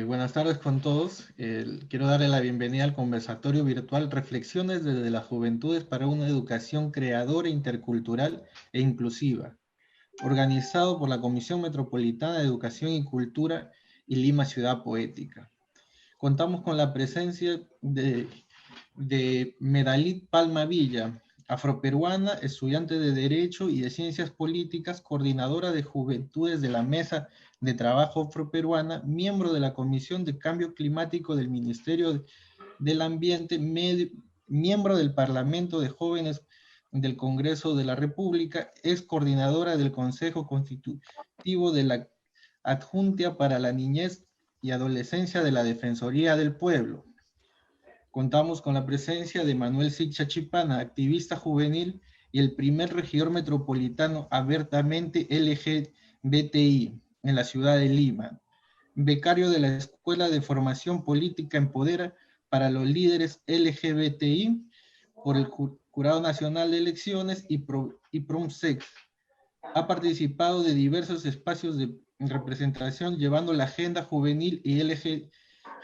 Buenas tardes con todos. Quiero darle la bienvenida al conversatorio virtual Reflexiones desde las Juventudes para una educación creadora, intercultural e inclusiva, organizado por la Comisión Metropolitana de Educación y Cultura y Lima Ciudad Poética. Contamos con la presencia de Medalit Palma Villa, afroperuana, estudiante de Derecho y de Ciencias Políticas, coordinadora de Juventudes de la Mesa de Trabajo Afroperuana, miembro de la Comisión de Cambio Climático del Ministerio del Ambiente, miembro del Parlamento de Jóvenes del Congreso de la República, es coordinadora del Consejo Constitutivo de la Adjunta para la Niñez y Adolescencia de la Defensoría del Pueblo. Contamos con la presencia de Manuel Siccha Chipana, activista juvenil y el primer regidor metropolitano abiertamente LGBTI en la ciudad de Lima, becario de la Escuela de Formación Política Empodera para los líderes LGBTI por el Jurado Nacional de Elecciones y PROMSEC. Ha participado de diversos espacios de representación llevando la agenda juvenil y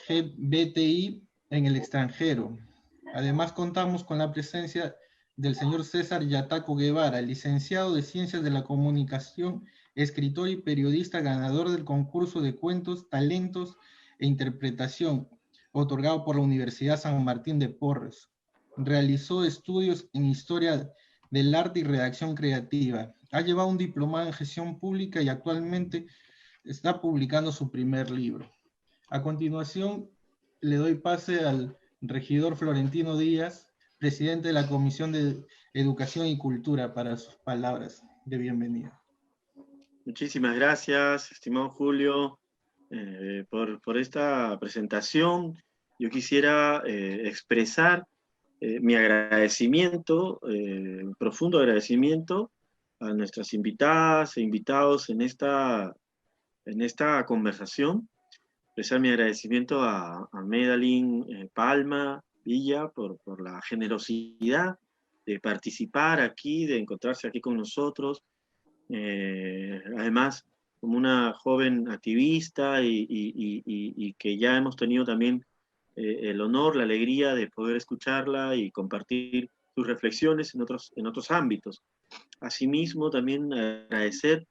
LGBTI en el extranjero. Además, contamos con la presencia del señor César Yataco Guevara, licenciado de Ciencias de la Comunicación, escritor y periodista, ganador del concurso de cuentos, talentos e interpretación, otorgado por la Universidad San Martín de Porres. Realizó estudios en Historia del Arte y Redacción Creativa. Ha llevado un diplomado en Gestión Pública y actualmente está publicando su primer libro. A continuación, le doy pase al regidor Florentino Díaz, presidente de la Comisión de Educación y Cultura, para sus palabras de bienvenida. Muchísimas gracias, estimado Julio, por esta presentación. Yo quisiera expresar mi agradecimiento, un profundo agradecimiento a nuestras invitadas e invitados en esta conversación. Expresar mi agradecimiento a Medalín Palma Villa por la generosidad de participar aquí, de encontrarse aquí con nosotros. Además, como una joven activista y que ya hemos tenido también el honor, la alegría de poder escucharla y compartir sus reflexiones en otros ámbitos. Asimismo, también agradecer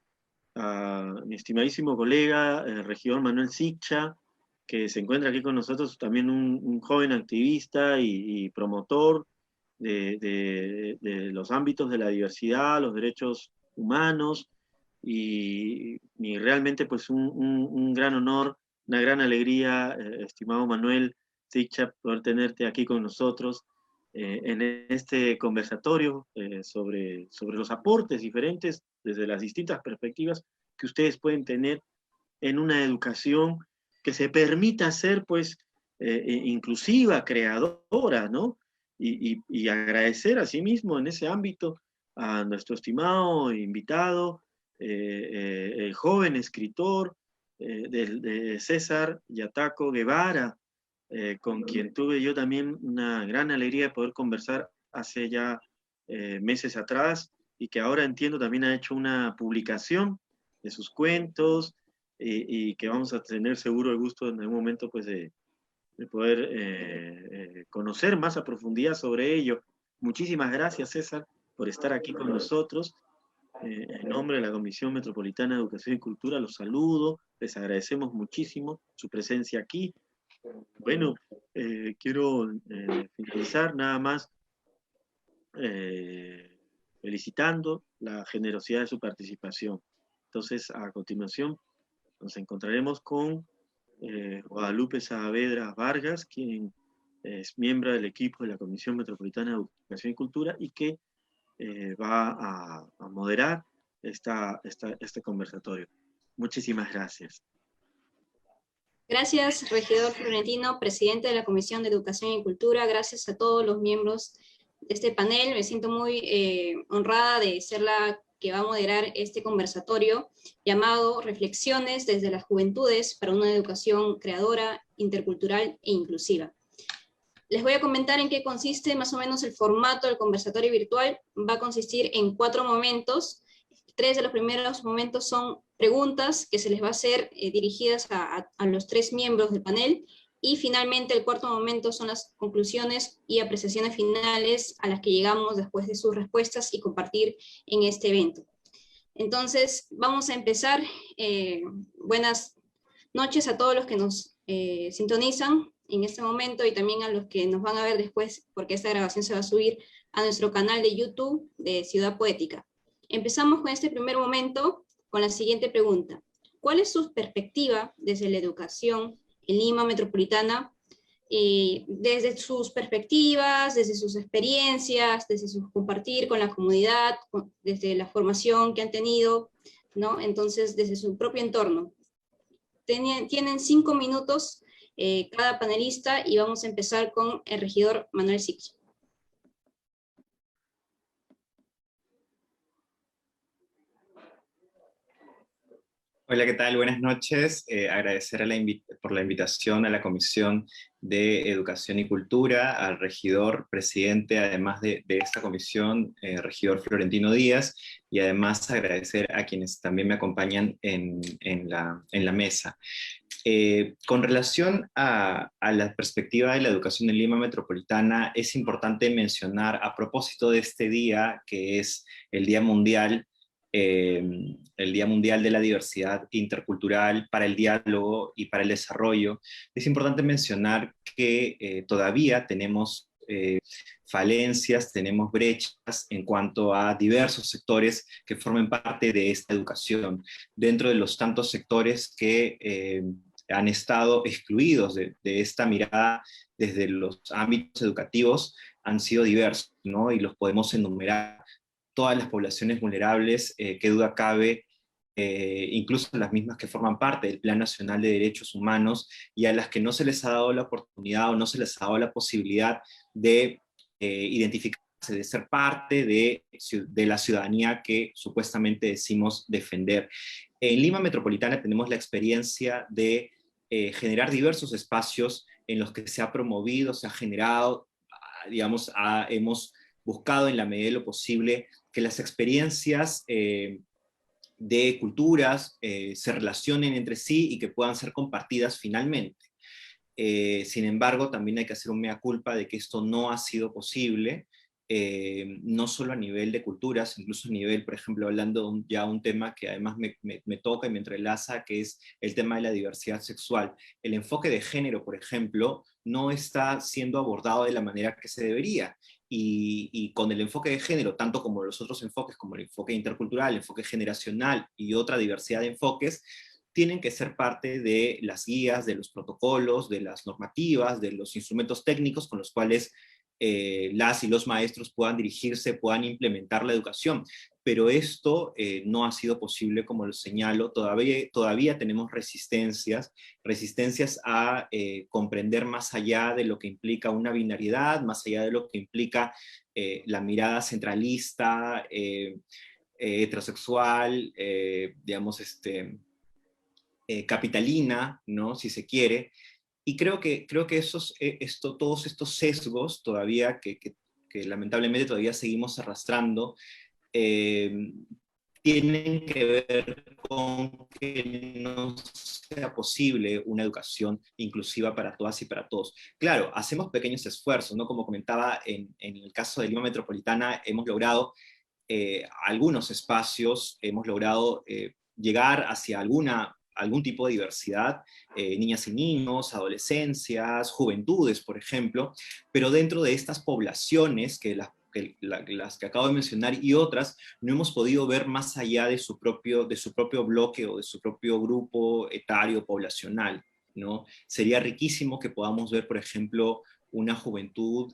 a mi estimadísimo colega, el regidor Manuel Siccha, que se encuentra aquí con nosotros, también un joven activista y promotor de los ámbitos de la diversidad, los derechos humanos, y realmente pues un gran honor, una gran alegría, estimado Manuel Siccha, poder tenerte aquí con nosotros en este conversatorio sobre los aportes diferentes desde las distintas perspectivas que ustedes pueden tener en una educación que se permita ser pues inclusiva, creadora, ¿no? Y agradecer asimismo en ese ámbito a nuestro estimado invitado, el joven escritor de César Yataco Guevara, con quien tuve yo también una gran alegría de poder conversar hace ya meses atrás y que ahora entiendo también ha hecho una publicación de sus cuentos y que vamos a tener seguro el gusto en algún momento pues de poder conocer más a profundidad sobre ello. Muchísimas gracias, César, por estar aquí con nosotros. En nombre de la Comisión Metropolitana de Educación y Cultura los saludo, les agradecemos muchísimo su presencia aquí. Bueno, quiero finalizar nada más felicitando la generosidad de su participación. Entonces, a continuación, nos encontraremos con Guadalupe Saavedra Vargas, quien es miembro del equipo de la Comisión Metropolitana de Educación y Cultura y que va a moderar este conversatorio. Muchísimas gracias. Gracias, regidor Florentino, presidente de la Comisión de Educación y Cultura. Gracias a todos los miembros de este panel. Me siento muy honrada de ser la que va a moderar este conversatorio llamado Reflexiones desde las Juventudes para una educación creadora, intercultural e inclusiva. Les voy a comentar en qué consiste más o menos el formato del conversatorio virtual. Va a consistir en 4 momentos. 3 de los primeros momentos son preguntas que se les va a hacer dirigidas a los 3 miembros del panel, y finalmente el cuarto momento son las conclusiones y apreciaciones finales a las que llegamos después de sus respuestas y compartir en este evento. Entonces, vamos a empezar. Buenas noches a todos los que nos sintonizan en este momento y también a los que nos van a ver después, porque esta grabación se va a subir a nuestro canal de YouTube de Ciudad Poética. Empezamos con este primer momento con la siguiente pregunta. ¿Cuál es su perspectiva desde la educación en Lima Metropolitana? Desde sus perspectivas, desde sus experiencias, desde su compartir con la comunidad, desde la formación que han tenido, ¿no? Entonces, desde su propio entorno. Tienen 5 minutos cada panelista y vamos a empezar con el regidor Manuel Sixto. Hola, ¿qué tal? Buenas noches. Agradecer por la invitación a la Comisión de Educación y Cultura, al regidor presidente, además de esta comisión, regidor Florentino Díaz, y además agradecer a quienes también me acompañan en la mesa. Con relación a la perspectiva de la educación en Lima Metropolitana, es importante mencionar, a propósito de este día, que es el Día Mundial de la Diversidad Intercultural, para el diálogo y para el desarrollo, es importante mencionar que todavía tenemos falencias, tenemos brechas en cuanto a diversos sectores que formen parte de esta educación. Dentro de los tantos sectores que han estado excluidos de esta mirada desde los ámbitos educativos, han sido diversos, ¿no? Y los podemos enumerar: todas las poblaciones vulnerables, qué duda cabe, incluso las mismas que forman parte del Plan Nacional de Derechos Humanos y a las que no se les ha dado la oportunidad o no se les ha dado la posibilidad de identificarse, de ser parte de la ciudadanía que supuestamente decimos defender. En Lima Metropolitana tenemos la experiencia de generar diversos espacios en los que se ha promovido, se ha generado, digamos, hemos buscado en la medida de lo posible que las experiencias de culturas se relacionen entre sí y que puedan ser compartidas finalmente. Sin embargo, también hay que hacer un mea culpa de que esto no ha sido posible, no solo a nivel de culturas, incluso a nivel, por ejemplo, hablando ya un tema que además me toca y me entrelaza, que es el tema de la diversidad sexual. El enfoque de género, por ejemplo, no está siendo abordado de la manera que se debería. Y con el enfoque de género, tanto como los otros enfoques, como el enfoque intercultural, el enfoque generacional y otra diversidad de enfoques, tienen que ser parte de las guías, de los protocolos, de las normativas, de los instrumentos técnicos con los cuales las y los maestros puedan dirigirse, puedan implementar la educación. Pero esto no ha sido posible, como lo señalo. Todavía tenemos resistencias a comprender más allá de lo que implica una binariedad, más allá de lo que implica la mirada centralista, heterosexual, digamos, capitalina, ¿no? Si se quiere. Y creo que todos estos sesgos todavía que lamentablemente todavía seguimos arrastrando, tienen que ver con que no sea posible una educación inclusiva para todas y para todos. Claro, hacemos pequeños esfuerzos, ¿no? Como comentaba, en el caso de Lima Metropolitana hemos logrado algunos espacios, hemos logrado llegar hacia algún tipo de diversidad, niñas y niños, adolescencias, juventudes, por ejemplo, pero dentro de estas poblaciones, las que acabo de mencionar y otras, no hemos podido ver más allá de su propio bloque o de su propio grupo etario poblacional, ¿no? Sería riquísimo que podamos ver, por ejemplo, una juventud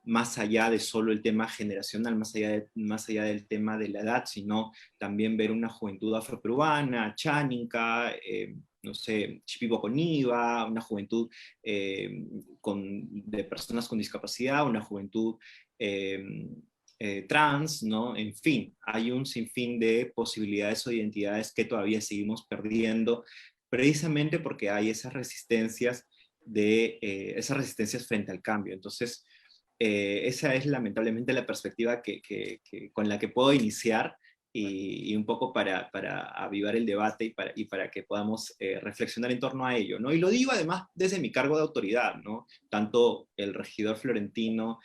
más allá de solo el tema generacional, más allá del tema de la edad, sino también ver una juventud afroperuana, chánica, no sé, Shipibo-Coniva, una juventud de personas con discapacidad, una juventud trans, ¿no? En fin, hay un sinfín de posibilidades o identidades que todavía seguimos perdiendo, precisamente porque hay esas resistencias frente al cambio. Entonces, esa es lamentablemente la perspectiva con la que puedo iniciar y un poco para avivar el debate y para que podamos reflexionar en torno a ello, ¿no? Y lo digo además desde mi cargo de autoridad, ¿no? Tanto el regidor Florentino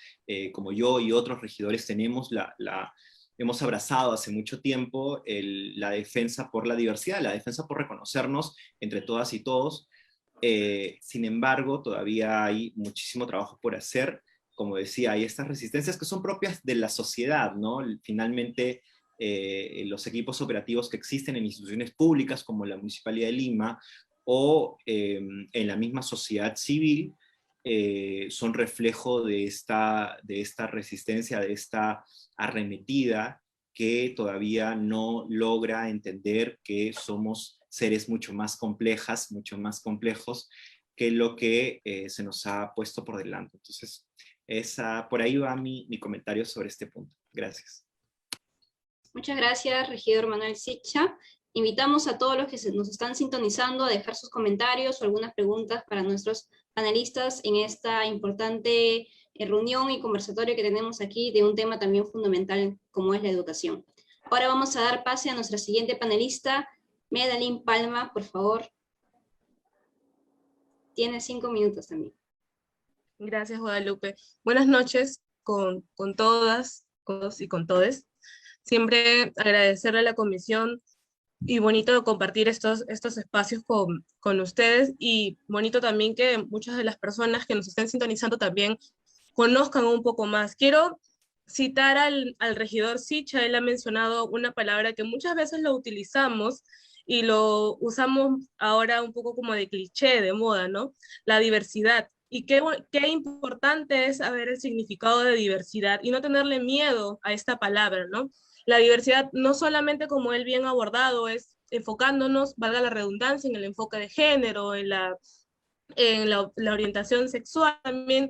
como yo y otros regidores hemos abrazado hace mucho tiempo la defensa por la diversidad, la defensa por reconocernos entre todas y todos. Sin embargo, todavía hay muchísimo trabajo por hacer. Como decía, hay estas resistencias que son propias de la sociedad, ¿no? Finalmente, los equipos operativos que existen en instituciones públicas como la Municipalidad de Lima o en la misma sociedad civil son reflejo de esta resistencia, de esta arremetida que todavía no logra entender que somos seres mucho más complejas, mucho más complejos que lo que se nos ha puesto por delante. Entonces, por ahí va mi comentario sobre este punto. Gracias. Muchas gracias, regidor Manuel Sicha. Invitamos a todos los que nos están sintonizando a dejar sus comentarios o algunas preguntas para nuestros panelistas en esta importante reunión y conversatorio que tenemos aquí de un tema también fundamental como es la educación. Ahora vamos a dar pase a nuestra siguiente panelista, Medalín Palma, por favor. Tiene 5 minutos también. Gracias, Guadalupe. Buenas noches con todas, todos y con todes. Siempre agradecerle a la comisión y bonito compartir estos espacios con ustedes, y bonito también que muchas de las personas que nos estén sintonizando también conozcan un poco más. Quiero citar al regidor Sicha. Él ha mencionado una palabra que muchas veces lo utilizamos y lo usamos ahora un poco como de cliché, de moda, ¿no? La diversidad. Y qué importante es saber el significado de diversidad y no tenerle miedo a esta palabra, ¿no? La diversidad no solamente, como él bien abordado, es enfocándonos, valga la redundancia, en el enfoque de género, en la orientación sexual. También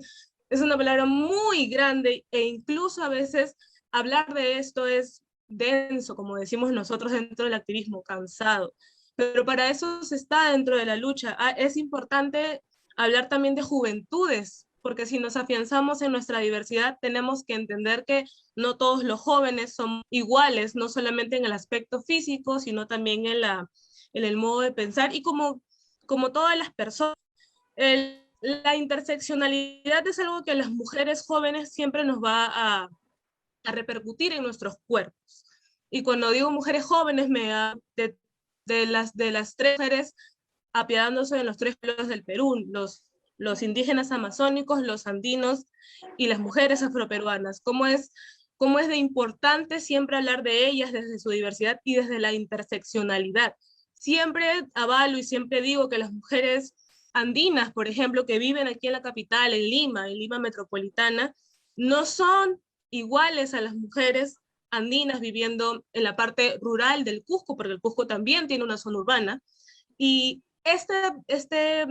es una palabra muy grande e incluso a veces hablar de esto es denso, como decimos nosotros dentro del activismo, cansado. Pero para eso se está dentro de la lucha. Es importante hablar también de juventudes, porque si nos afianzamos en nuestra diversidad, tenemos que entender que no todos los jóvenes son iguales, no solamente en el aspecto físico, sino también en el modo de pensar, y como todas las personas. La interseccionalidad es algo que a las mujeres jóvenes siempre nos va a repercutir en nuestros cuerpos. Y cuando digo mujeres jóvenes, me da de las tres mujeres apiadándose de los 3 pueblos del Perú, los indígenas amazónicos, los andinos y las mujeres afroperuanas. ¿Cómo es de importante siempre hablar de ellas desde su diversidad y desde la interseccionalidad? Siempre avalo y siempre digo que las mujeres andinas, por ejemplo, que viven aquí en la capital, en Lima metropolitana, no son iguales a las mujeres andinas viviendo en la parte rural del Cusco, porque el Cusco también tiene una zona urbana, y este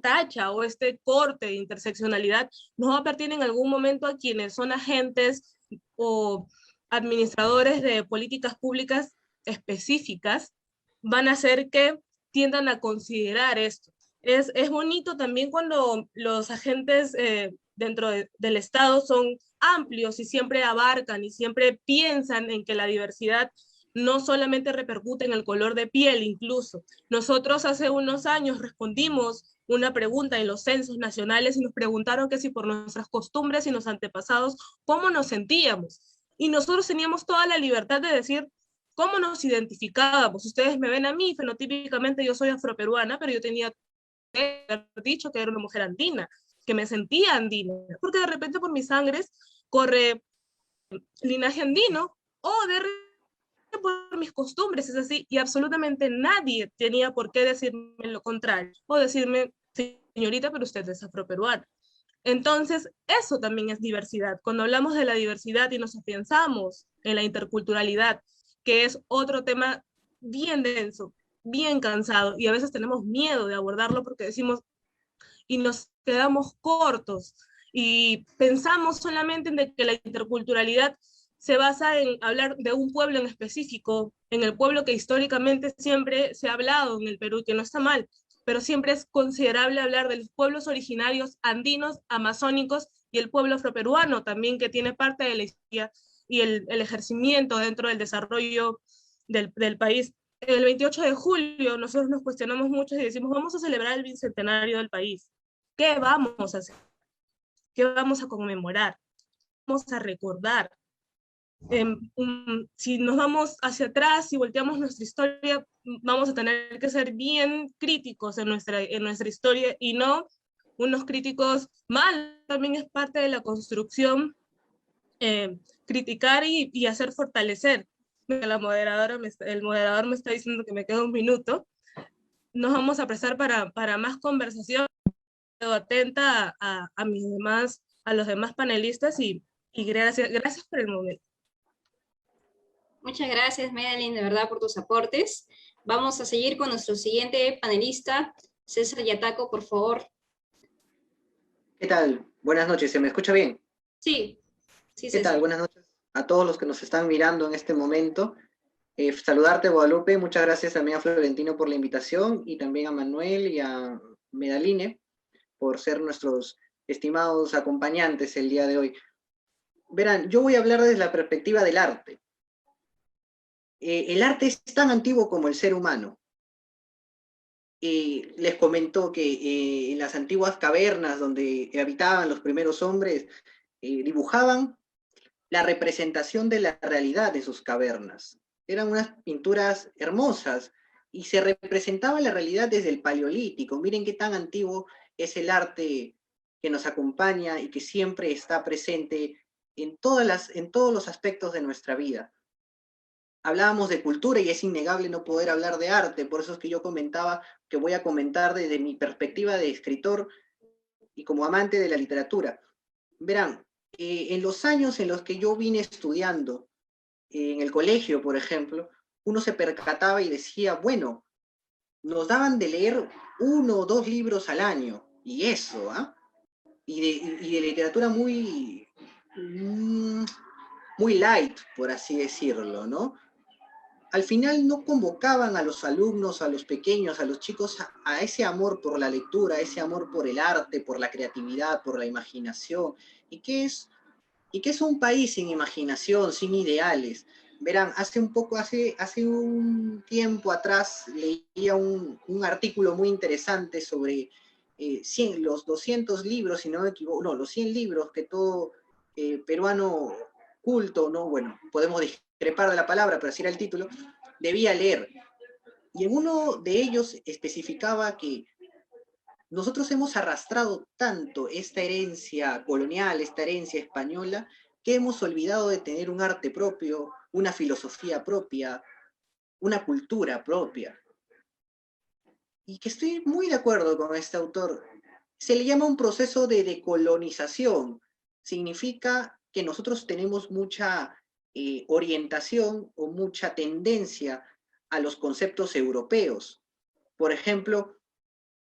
tacha o este corte de interseccionalidad nos va a partir en algún momento a quienes son agentes o administradores de políticas públicas específicas, van a hacer que tiendan a considerar esto. Es bonito también cuando los agentes dentro del Estado son amplios y siempre abarcan y siempre piensan en que la diversidad no solamente repercute en el color de piel. Incluso nosotros hace unos años respondimos una pregunta en los censos nacionales y nos preguntaron que si por nuestras costumbres y los antepasados, ¿cómo nos sentíamos? Y nosotros teníamos toda la libertad de decir cómo nos identificábamos. Ustedes me ven a mí, fenotípicamente yo soy afroperuana, pero yo tenía que haber dicho que era una mujer andina, que me sentía andina, porque de repente por mis sangres corre linaje andino, o de repente por mis costumbres es así, y absolutamente nadie tenía por qué decirme lo contrario, o decirme, señorita, pero usted es afroperuana. Entonces, eso también es diversidad. Cuando hablamos de la diversidad y nos afianzamos en la interculturalidad, que es otro tema bien denso, bien cansado, y a veces tenemos miedo de abordarlo porque decimos, y nos quedamos cortos, y pensamos solamente en de que la interculturalidad se basa en hablar de un pueblo en específico, en el pueblo que históricamente siempre se ha hablado en el Perú, que no está mal, pero siempre es considerable hablar de los pueblos originarios andinos, amazónicos y el pueblo afroperuano también, que tiene parte de la historia y el ejercimiento dentro del desarrollo del país. El 28 de julio nosotros nos cuestionamos mucho y decimos, vamos a celebrar el bicentenario del país. ¿Qué vamos a hacer? ¿Qué vamos a conmemorar? Vamos a recordar. Si nos vamos hacia atrás y volteamos nuestra historia, vamos a tener que ser bien críticos en nuestra historia y no unos críticos mal. También es parte de la construcción, criticar y hacer fortalecer. El moderador me está diciendo que me queda un minuto. Nos vamos a prestar para más conversación. Quedo atenta a los demás panelistas y gracias por el momento. Muchas gracias, Medellín, de verdad, por tus aportes. Vamos a seguir con nuestro siguiente panelista, César Yataco, por favor. ¿Qué tal? Buenas noches, ¿se me escucha bien? Sí, sí, ¿Qué tal? Buenas noches a todos los que nos están mirando en este momento. Saludarte, Guadalupe, muchas gracias también a Florentino por la invitación y también a Manuel y a Medaline por ser nuestros estimados acompañantes el día de hoy. Verán, yo voy a hablar desde la perspectiva del arte. El arte es tan antiguo como el ser humano. Les comento que en las antiguas cavernas donde habitaban los primeros hombres, dibujaban la representación de la realidad de sus cavernas. Eran unas pinturas hermosas y se representaba la realidad desde el Paleolítico. Miren qué tan antiguo es el arte que nos acompaña y que siempre está presente en todos los aspectos de nuestra vida. Hablábamos de cultura y es innegable no poder hablar de arte, por eso es que yo comentaba que voy a comentar desde mi perspectiva de escritor y como amante de la literatura. Verán, en los años en los que yo vine estudiando, en el colegio, por ejemplo, uno se percataba y decía, bueno, nos daban de leer 1 o 2 libros al año, y eso, ¿ah? Y de literatura muy light, por así decirlo, ¿no? Al final no convocaban a los alumnos, a los pequeños, a los chicos a ese amor por la lectura, a ese amor por el arte, por la creatividad, por la imaginación. ¿Y qué es un país sin imaginación, sin ideales? Verán, hace un tiempo atrás leía un artículo muy interesante sobre los 200 libros, si no me equivoco, no, los 100 libros que todo peruano culto, ¿no? Bueno, podemos discrepar de la palabra, pero así era el título, debía leer. Y en uno de ellos especificaba que nosotros hemos arrastrado tanto esta herencia colonial, esta herencia española, que hemos olvidado de tener un arte propio, una filosofía propia, una cultura propia. Y que estoy muy de acuerdo con este autor. Se le llama un proceso de decolonización. Significa que nosotros tenemos mucha orientación o mucha tendencia a los conceptos europeos. Por ejemplo,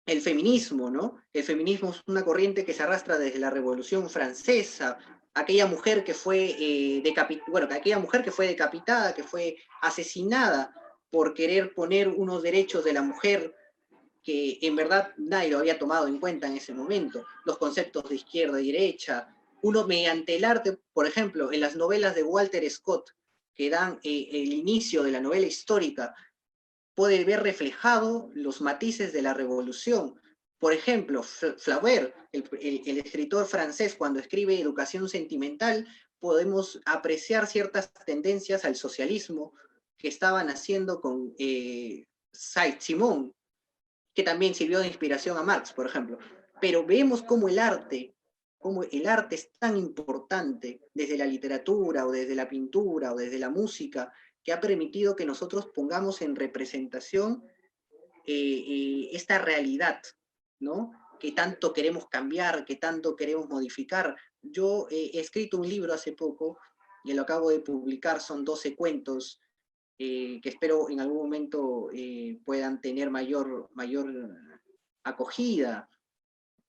el feminismo, ¿no? El feminismo es una corriente que se arrastra desde la Revolución Francesa, aquella mujer que fue decapitada, que fue asesinada por querer poner unos derechos de la mujer que en verdad nadie lo había tomado en cuenta en ese momento, los conceptos de izquierda y derecha. Uno mediante el arte, por ejemplo, en las novelas de Walter Scott, que dan el inicio de la novela histórica, puede ver reflejado los matices de la revolución. Por ejemplo, Flaubert, el escritor francés, cuando escribe Educación Sentimental, podemos apreciar ciertas tendencias al socialismo que estaban haciendo con Saint-Simon, que también sirvió de inspiración a Marx, por ejemplo. Pero vemos cómo el arte es tan importante desde la literatura o desde la pintura o desde la música, que ha permitido que nosotros pongamos en representación esta realidad, ¿no? que tanto queremos cambiar, que tanto queremos modificar. Yo he escrito un libro hace poco, y lo acabo de publicar, son 12 cuentos, que espero en algún momento puedan tener mayor acogida.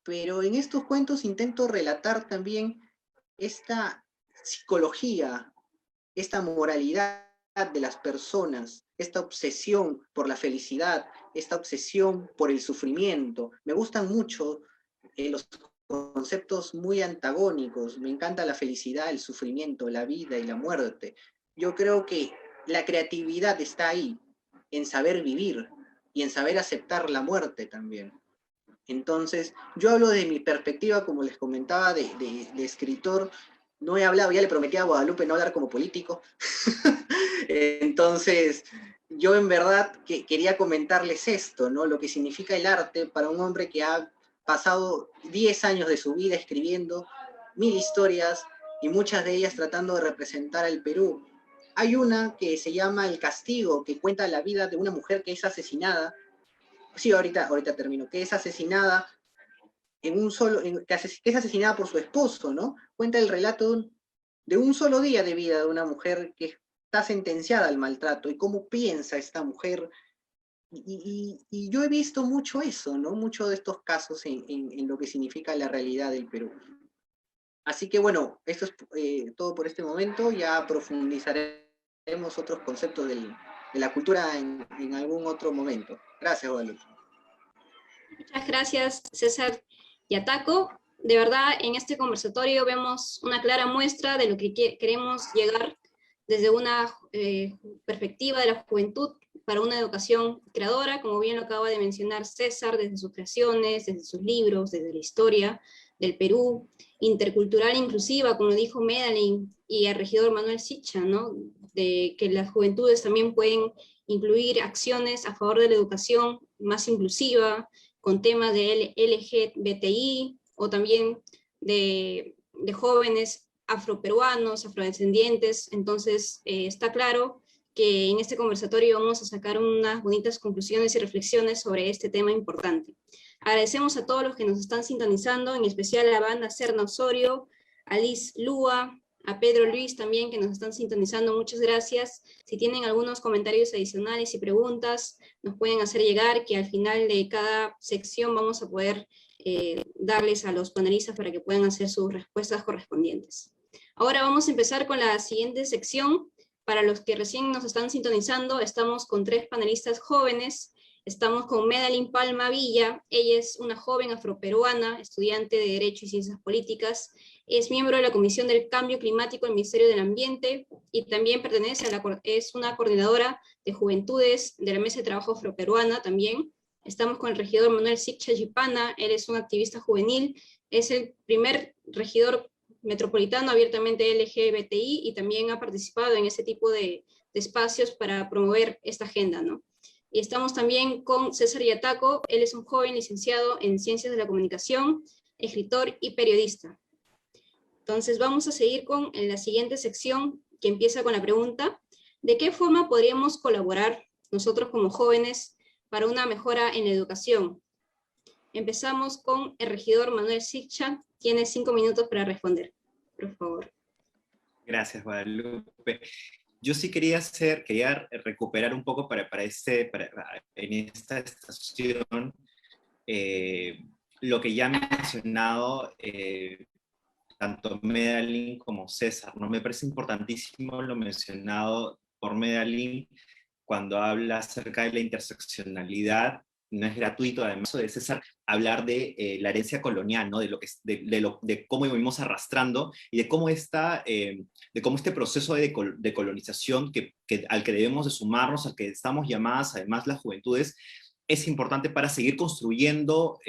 Pero en estos cuentos intento relatar también esta psicología, esta moralidad de las personas, esta obsesión por la felicidad, esta obsesión por el sufrimiento. Me gustan mucho los conceptos muy antagónicos. Me encanta la felicidad, el sufrimiento, la vida y la muerte. Yo creo que la creatividad está ahí, en saber vivir y en saber aceptar la muerte también. Entonces, yo hablo de mi perspectiva, como les comentaba, de escritor. No he hablado, ya le prometí a Guadalupe no hablar como político. Entonces, yo en verdad quería comentarles esto, ¿no? Lo que significa el arte para un hombre que ha pasado 10 años de su vida escribiendo 1000 historias y muchas de ellas tratando de representar al Perú. Hay una que se llama El Castigo, que cuenta la vida de una mujer que es asesinada. Sí, ahorita termino. Que es asesinada que es asesinada por su esposo, ¿no? Cuenta el relato de un solo día de vida de una mujer que está sentenciada al maltrato y cómo piensa esta mujer. Y yo he visto mucho eso, ¿no? Mucho de estos casos en lo que significa la realidad del Perú. Así que bueno, esto es todo por este momento. Ya profundizaremos otros conceptos de la cultura en algún otro momento. Gracias, Guadalupe. Muchas gracias, César Yataco. De verdad, en este conversatorio vemos una clara muestra de lo que queremos llegar desde una perspectiva de la juventud para una educación creadora, como bien lo acaba de mencionar César, desde sus creaciones, desde sus libros, desde la historia del Perú, intercultural inclusiva, como dijo Medellín y el regidor Manuel Siccha, ¿no? De que las juventudes también pueden incluir acciones a favor de la educación más inclusiva, con temas de LGBTI, o también de jóvenes afroperuanos, afrodescendientes. Entonces, está claro que en este conversatorio vamos a sacar unas bonitas conclusiones y reflexiones sobre este tema importante. Agradecemos a todos los que nos están sintonizando, en especial a la banda Serna Osorio, a Liz Lúa, a Pedro Luis también, que nos están sintonizando. Muchas gracias. Si tienen algunos comentarios adicionales y preguntas, nos pueden hacer llegar, que al final de cada sección vamos a poder darles a los panelistas para que puedan hacer sus respuestas correspondientes. Ahora vamos a empezar con la siguiente sección. Para los que recién nos están sintonizando, estamos con 3 panelistas jóvenes. Estamos con Medellín Palma Villa. Ella es una joven afroperuana, estudiante de Derecho y Ciencias Políticas. Es miembro de la Comisión del Cambio Climático del Ministerio del Ambiente y también es una coordinadora de juventudes de la Mesa de Trabajo Afroperuana también. Estamos con el regidor Manuel Siccha Yipana. Él es un activista juvenil, es el primer regidor metropolitano abiertamente LGBTI y también ha participado en ese tipo de espacios para promover esta agenda, ¿no? Y estamos también con César Yataco. Él es un joven licenciado en Ciencias de la Comunicación, escritor y periodista. Entonces vamos a seguir con la siguiente sección, que empieza con la pregunta: ¿de qué forma podríamos colaborar nosotros como jóvenes para una mejora en la educación? Empezamos con el regidor Manuel Siccha. Tiene 5 minutos para responder, por favor. Gracias, Guadalupe. Yo sí quería recuperar un poco en esta estación lo que ya me ha mencionado tanto Medellín como César, ¿no? Me parece importantísimo lo mencionado por Medellín cuando habla acerca de la interseccionalidad. No es gratuito, además de César, hablar de la herencia colonial, ¿no? de cómo íbamos arrastrando y de cómo este proceso de colonización al que debemos de sumarnos, al que estamos llamadas, además las juventudes, es importante para seguir construyendo,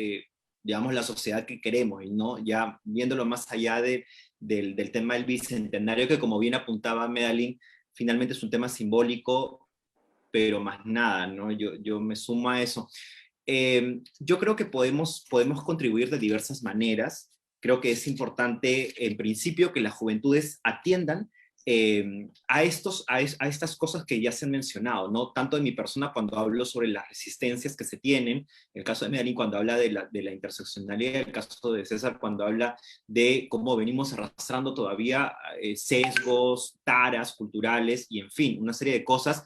digamos, la sociedad que queremos, y no ya viéndolo más allá del tema del bicentenario, que como bien apuntaba Medellín, finalmente es un tema simbólico, pero más nada, ¿no? Yo me sumo a eso. Yo creo que podemos contribuir de diversas maneras. Creo que es importante, en principio, que las juventudes atiendan a estas cosas que ya se han mencionado, ¿no? Tanto en mi persona cuando hablo sobre las resistencias que se tienen, en el caso de Medellín cuando habla de la interseccionalidad, en el caso de César cuando habla de cómo venimos arrastrando todavía sesgos, taras culturales y en fin, una serie de cosas.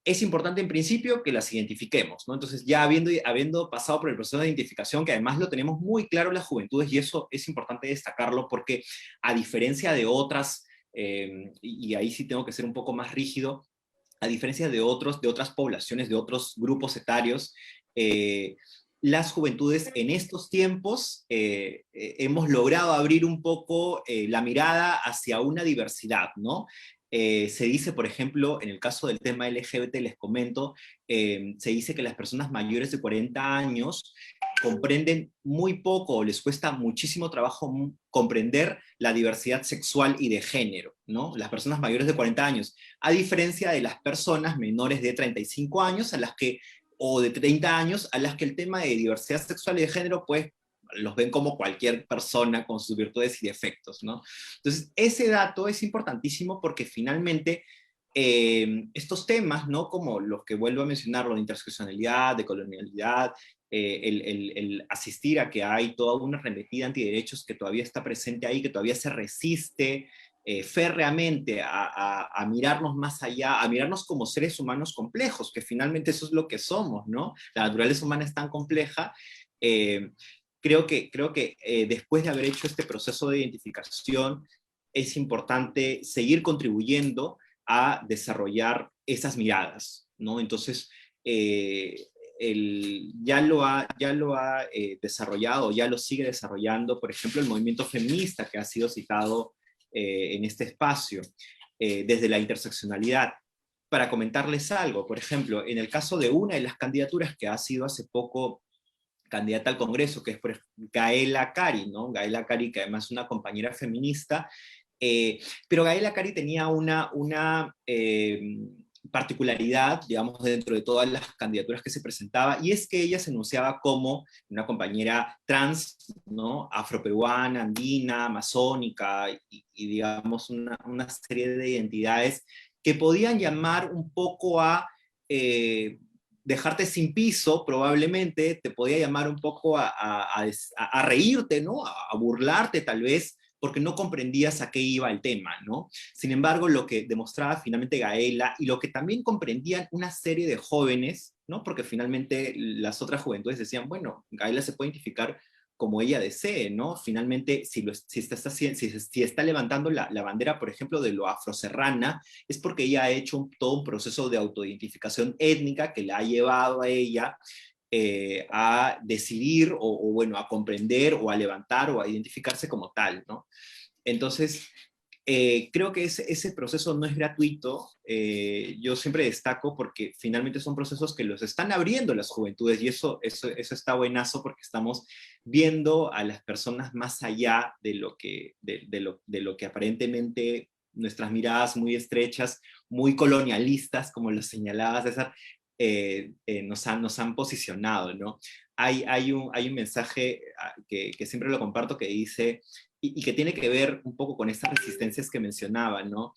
Es importante en principio que las identifiquemos, ¿no? Entonces ya habiendo pasado por el proceso de identificación, que además lo tenemos muy claro en las juventudes, y eso es importante destacarlo porque a diferencia de otras, y ahí sí tengo que ser un poco más rígido, a diferencia de otras poblaciones, de otros grupos etarios, las juventudes en estos tiempos hemos logrado abrir un poco la mirada hacia una diversidad, ¿no? Se dice, por ejemplo, en el caso del tema LGBT, les comento, se dice que las personas mayores de 40 años comprenden muy poco o les cuesta muchísimo trabajo comprender la diversidad sexual y de género, ¿no? Las personas mayores de 40 años, a diferencia de las personas menores de 35 años o de 30 años, a las que el tema de diversidad sexual y de género, pues, los ven como cualquier persona con sus virtudes y defectos, ¿no? Entonces, ese dato es importantísimo porque finalmente estos temas, ¿no? Como los que vuelvo a mencionar, de interseccionalidad, de colonialidad, el asistir a que hay toda una arremetida antiderechos que todavía está presente ahí, que todavía se resiste férreamente a mirarnos más allá, a mirarnos como seres humanos complejos, que finalmente eso es lo que somos, ¿no? La naturaleza humana es tan compleja. Creo que después de haber hecho este proceso de identificación, es importante seguir contribuyendo a desarrollar esas miradas, ¿no? Entonces, ya lo ha desarrollado, ya lo sigue desarrollando, por ejemplo, el movimiento feminista que ha sido citado en este espacio, desde la interseccionalidad. Para comentarles algo, por ejemplo, en el caso de una de las candidaturas que ha sido hace poco candidata al Congreso, que es por Gaela Cari, ¿no? Gaela Cari, que además es una compañera feminista, pero Gaela Cari tenía una particularidad, digamos, dentro de todas las candidaturas que se presentaba, y es que ella se enunciaba como una compañera trans, ¿no? Afroperuana, andina, amazónica, y digamos, una serie de identidades que podían llamar un poco a dejarte sin piso, probablemente, te podía llamar un poco a reírte, ¿no? A burlarte tal vez, porque no comprendías a qué iba el tema, ¿no? Sin embargo, lo que demostraba finalmente Gaela, y lo que también comprendían una serie de jóvenes, ¿no? Porque finalmente las otras juventudes decían, bueno, Gaela se puede identificar como ella desee, ¿no? Finalmente, si está levantando la bandera, por ejemplo, de lo afroserrana, es porque ella ha hecho todo un proceso de autoidentificación étnica que la ha llevado a ella a decidir bueno, a comprender o a levantar o a identificarse como tal, ¿no? Entonces, creo que ese proceso no es gratuito. Yo siempre destaco porque finalmente son procesos que los están abriendo las juventudes, y eso está buenazo porque estamos viendo a las personas más allá de lo que aparentemente nuestras miradas muy estrechas, muy colonialistas, como lo señalaba César, nos han posicionado, ¿no? Hay un mensaje que siempre lo comparto que dice, y que tiene que ver un poco con estas resistencias que mencionaba, ¿no?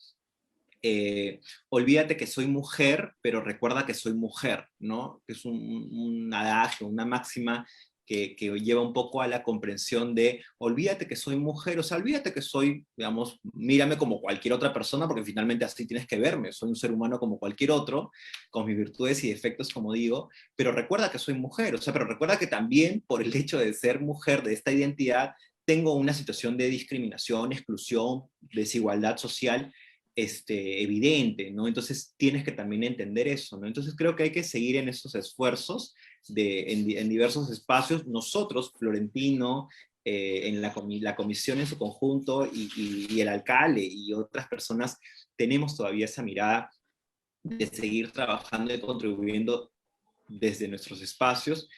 Olvídate que soy mujer, pero recuerda que soy mujer, ¿no? Que es un adagio, una máxima que lleva un poco a la comprensión de olvídate que soy mujer, o sea, olvídate que soy, digamos, mírame como cualquier otra persona, porque finalmente así tienes que verme, soy un ser humano como cualquier otro, con mis virtudes y defectos, como digo, pero recuerda que soy mujer, o sea, pero recuerda que también por el hecho de ser mujer, de esta identidad, tengo una situación de discriminación, exclusión, desigualdad social, evidente, ¿no? Entonces tienes que también entender eso, ¿no? Entonces creo que hay que seguir en esos esfuerzos en diversos espacios. Nosotros, Florentino, en la comisión en su conjunto y el alcalde y otras personas, tenemos todavía esa mirada de seguir trabajando y contribuyendo desde nuestros espacios,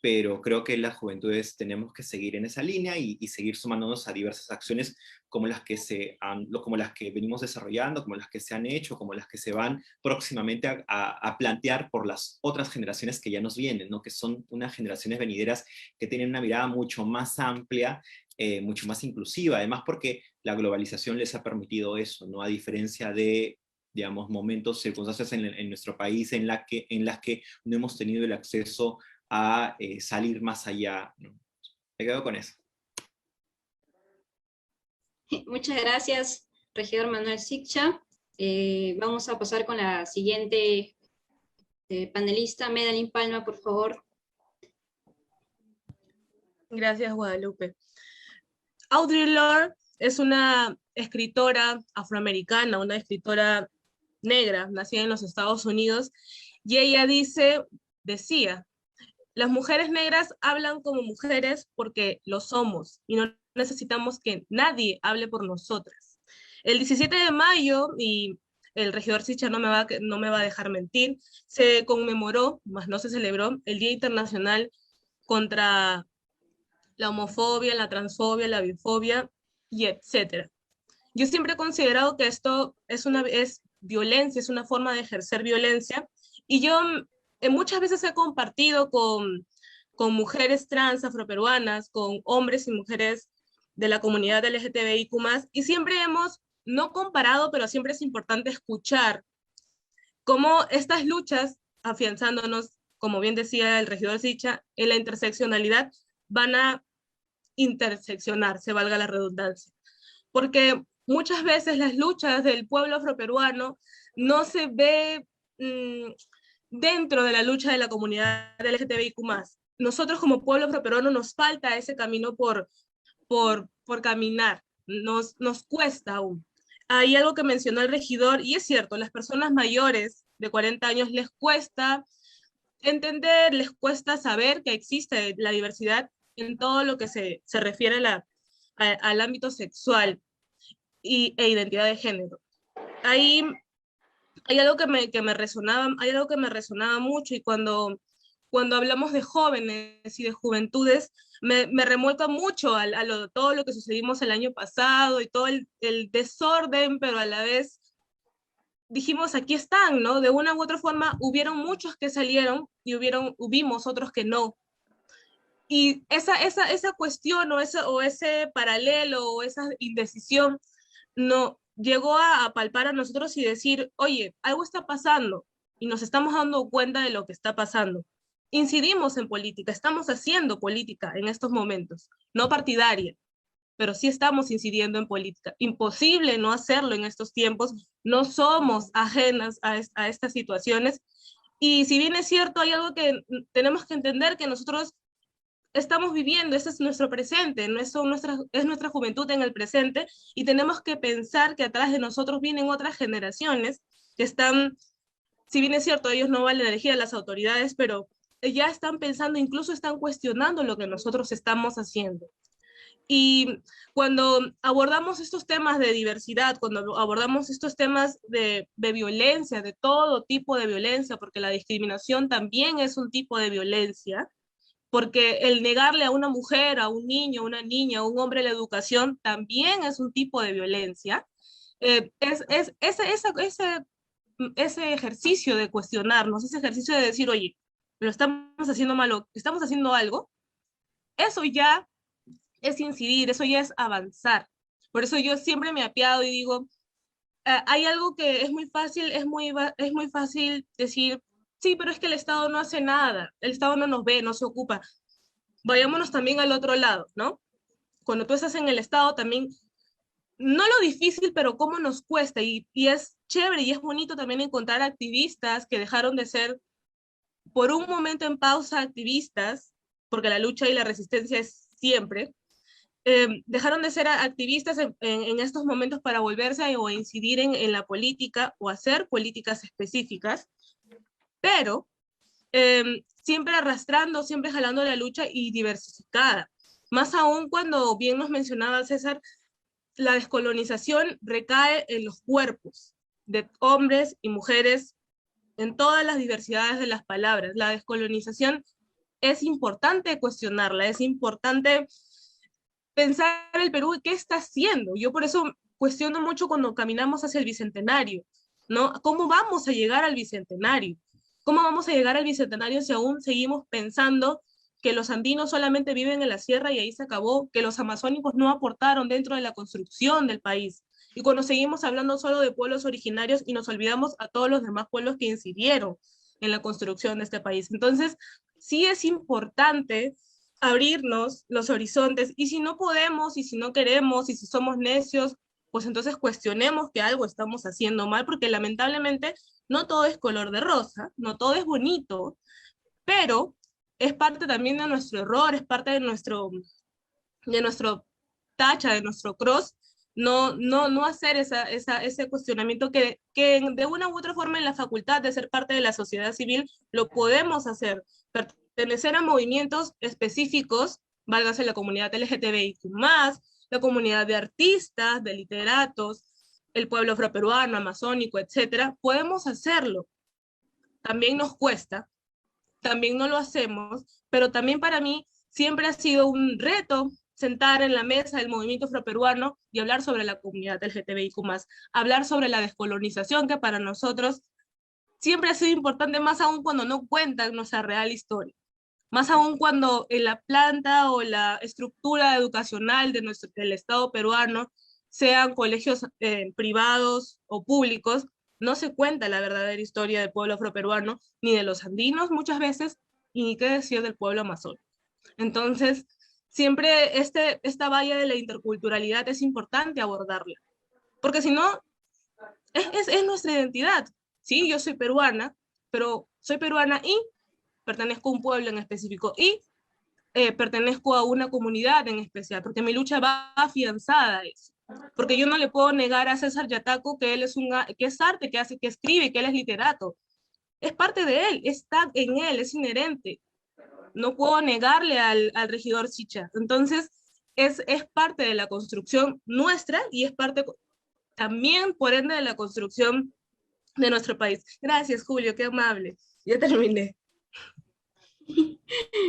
pero creo que las juventudes tenemos que seguir en esa línea y seguir sumándonos a diversas acciones como las que venimos desarrollando, como las que se han hecho, como las que se van próximamente a plantear por las otras generaciones que ya nos vienen, ¿no? Que son unas generaciones venideras que tienen una mirada mucho más amplia, mucho más inclusiva, además porque la globalización les ha permitido eso, ¿no? A diferencia de, digamos, momentos, circunstancias en nuestro país en las que no hemos tenido el acceso a salir más allá, ¿no? Me quedo con eso. Muchas gracias, regidor Manuel Siccha. Vamos a pasar con la siguiente panelista, Medellín Palma, por favor. Gracias, Guadalupe. Audre Lorde es una escritora afroamericana, una escritora negra, nacida en los Estados Unidos, y ella decía, las mujeres negras hablan como mujeres porque lo somos, y no necesitamos que nadie hable por nosotras. El 17 de mayo, y el regidor Siccha no me va a dejar mentir, se conmemoró, más no se celebró, el Día Internacional contra la homofobia, la transfobia, la bifobia, y etcétera. Yo siempre he considerado que esto es violencia, es una forma de ejercer violencia, y yo muchas veces he compartido con mujeres trans afroperuanas, con hombres y mujeres de la comunidad LGTBIQ+, y siempre hemos, no comparado, pero siempre es importante escuchar cómo estas luchas, afianzándonos, como bien decía el regidor Siccha, en la interseccionalidad, van a interseccionarse, valga la redundancia. Porque muchas veces las luchas del pueblo afroperuano no se ve dentro de la lucha de la comunidad LGTBIQ+. Nosotros como pueblo afroperuano nos falta ese camino por caminar, nos cuesta aún. Hay algo que mencionó el regidor, y es cierto, las personas mayores de 40 años les cuesta entender, les cuesta saber que existe la diversidad en todo lo que se refiere al ámbito sexual e identidad de género. Hay algo que me resonaba mucho, y cuando hablamos de jóvenes y de juventudes, me remuelca mucho a todo lo que sucedimos el año pasado y todo el desorden, pero a la vez dijimos, aquí están, ¿no? De una u otra forma, hubieron muchos que salieron y hubimos otros que no. Y esa cuestión o ese paralelo o esa indecisión no llegó a palpar a nosotros y decir, oye, algo está pasando y nos estamos dando cuenta de lo que está pasando. Incidimos en política, estamos haciendo política en estos momentos, no partidaria, pero sí estamos incidiendo en política. Imposible no hacerlo en estos tiempos, no somos ajenas a estas situaciones, y si bien es cierto, hay algo que tenemos que entender, que nosotros estamos viviendo, ese es nuestro presente, es nuestra juventud en el presente, y tenemos que pensar que atrás de nosotros vienen otras generaciones que están, si bien es cierto, ellos no valen elegir a las autoridades, pero ya están pensando, incluso están cuestionando lo que nosotros estamos haciendo. Y cuando abordamos estos temas de diversidad, cuando abordamos estos temas de violencia, de todo tipo de violencia, porque la discriminación también es un tipo de violencia, porque el negarle a una mujer, a un niño, a una niña, a un hombre la educación también es un tipo de violencia, ese ejercicio de cuestionarnos, ese ejercicio de decir, oye, lo estamos haciendo malo, estamos haciendo algo, eso ya es incidir, eso ya es avanzar. Por eso yo siempre me apiado y digo, hay algo que es muy fácil decir, sí, pero es que el Estado no hace nada, el Estado no nos ve, no se ocupa. Vayámonos también al otro lado, ¿no? Cuando tú estás en el Estado también, no lo difícil, pero cómo nos cuesta, y es chévere y es bonito también encontrar activistas que dejaron de ser por un momento en pausa activistas, porque la lucha y la resistencia es siempre, dejaron de ser activistas en estos momentos para volverse o incidir en la política o hacer políticas específicas, pero siempre arrastrando, siempre jalando la lucha y diversificada. Más aún cuando bien nos mencionaba César, la descolonización recae en los cuerpos de hombres y mujeres en todas las diversidades de las palabras. La descolonización es importante cuestionarla, es importante pensar el Perú, ¿qué está haciendo? Yo por eso cuestiono mucho cuando caminamos hacia el Bicentenario, ¿no? ¿Cómo vamos a llegar al Bicentenario? ¿Cómo vamos a llegar al Bicentenario si aún seguimos pensando que los andinos solamente viven en la sierra y ahí se acabó, que los amazónicos no aportaron dentro de la construcción del país. Y cuando seguimos hablando solo de pueblos originarios y nos olvidamos a todos los demás pueblos que incidieron en la construcción de este país. Entonces, sí es importante abrirnos los horizontes, y si no podemos, y si no queremos, y si somos necios, pues entonces cuestionemos que algo estamos haciendo mal, porque lamentablemente no todo es color de rosa, no todo es bonito, pero es parte también de nuestro error, es parte de nuestro tacha, de nuestro cross, no hacer ese cuestionamiento que de una u otra forma en la facultad de ser parte de la sociedad civil lo podemos hacer, pertenecer a movimientos específicos, válgase la comunidad LGTBIQ+, la comunidad de artistas, de literatos, el pueblo afroperuano, amazónico, etcétera, podemos hacerlo. También nos cuesta, también no lo hacemos, pero también para mí siempre ha sido un reto sentar en la mesa del movimiento afroperuano y hablar sobre la comunidad LGTBIQ+, hablar sobre la descolonización, que para nosotros siempre ha sido importante, más aún cuando no cuentan nuestra real historia, más aún cuando en la planta o la estructura educacional del Estado peruano, sean colegios privados o públicos, no se cuenta la verdadera historia del pueblo afroperuano, ni de los andinos muchas veces, y ni qué decir del pueblo amazónico. Entonces, siempre esta valla de la interculturalidad es importante abordarla, porque si no, es nuestra identidad. Sí, yo soy peruana, pero soy peruana y pertenezco a un pueblo en específico, y pertenezco a una comunidad en especial, porque mi lucha va afianzada a eso. Porque yo no le puedo negar a César Yataco que él que es arte, que escribe, que él es literato. Es parte de él, está en él, es inherente. No puedo negarle al regidor Chicha. Entonces, es parte de la construcción nuestra y es parte también, por ende, de la construcción de nuestro país. Gracias, Julio, qué amable. Ya terminé.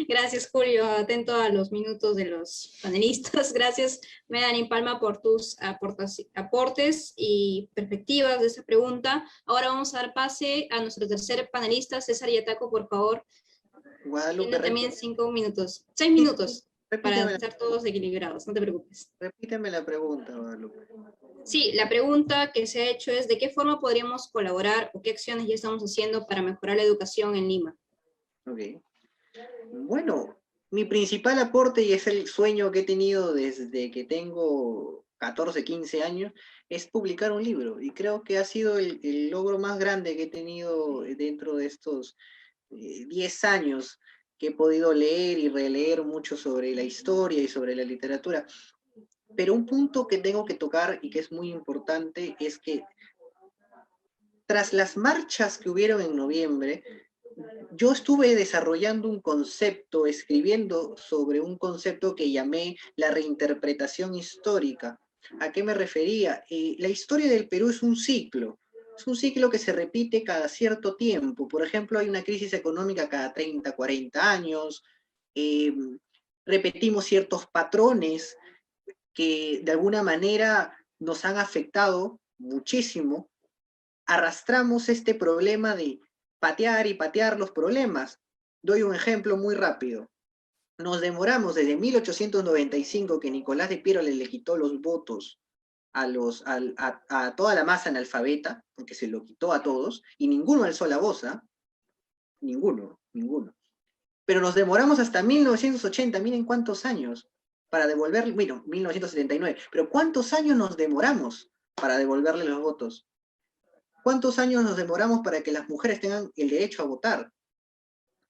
Gracias, Julio. Atento a los minutos de los panelistas. Gracias, Melanie Palma, por tus aportes y perspectivas de esta pregunta. Ahora vamos a dar pase a nuestro tercer panelista, César Yataco, por favor. Guadalupe, tiene también 5 minutos, 6 minutos, repíteme, para estar todos equilibrados, no te preocupes. Repíteme la pregunta, Guadalupe. Sí, la pregunta que se ha hecho es ¿de qué forma podríamos colaborar o qué acciones ya estamos haciendo para mejorar la educación en Lima? Ok. Bueno, mi principal aporte, y es el sueño que he tenido desde que tengo 14, 15 años, es publicar un libro. Y creo que ha sido el logro más grande que he tenido dentro de estos 10 años que he podido leer y releer mucho sobre la historia y sobre la literatura. Pero un punto que tengo que tocar y que es muy importante es que tras las marchas que hubieron en noviembre, yo estuve desarrollando un concepto, escribiendo sobre un concepto que llamé la reinterpretación histórica. ¿A qué me refería? La historia del Perú es un ciclo que se repite cada cierto tiempo. Por ejemplo, hay una crisis económica cada 30, 40 años, repetimos ciertos patrones que de alguna manera nos han afectado muchísimo. Arrastramos este problema de patear y patear los problemas. Doy un ejemplo muy rápido. Nos demoramos desde 1895, que Nicolás de Piero le quitó los votos a toda la masa analfabeta, porque se lo quitó a todos, y ninguno alzó la voz, ¿eh? Ninguno. Pero nos demoramos hasta 1980, miren cuántos años, para devolverle, bueno, 1979, pero ¿cuántos años nos demoramos para devolverle los votos? ¿Cuántos años nos demoramos para que las mujeres tengan el derecho a votar?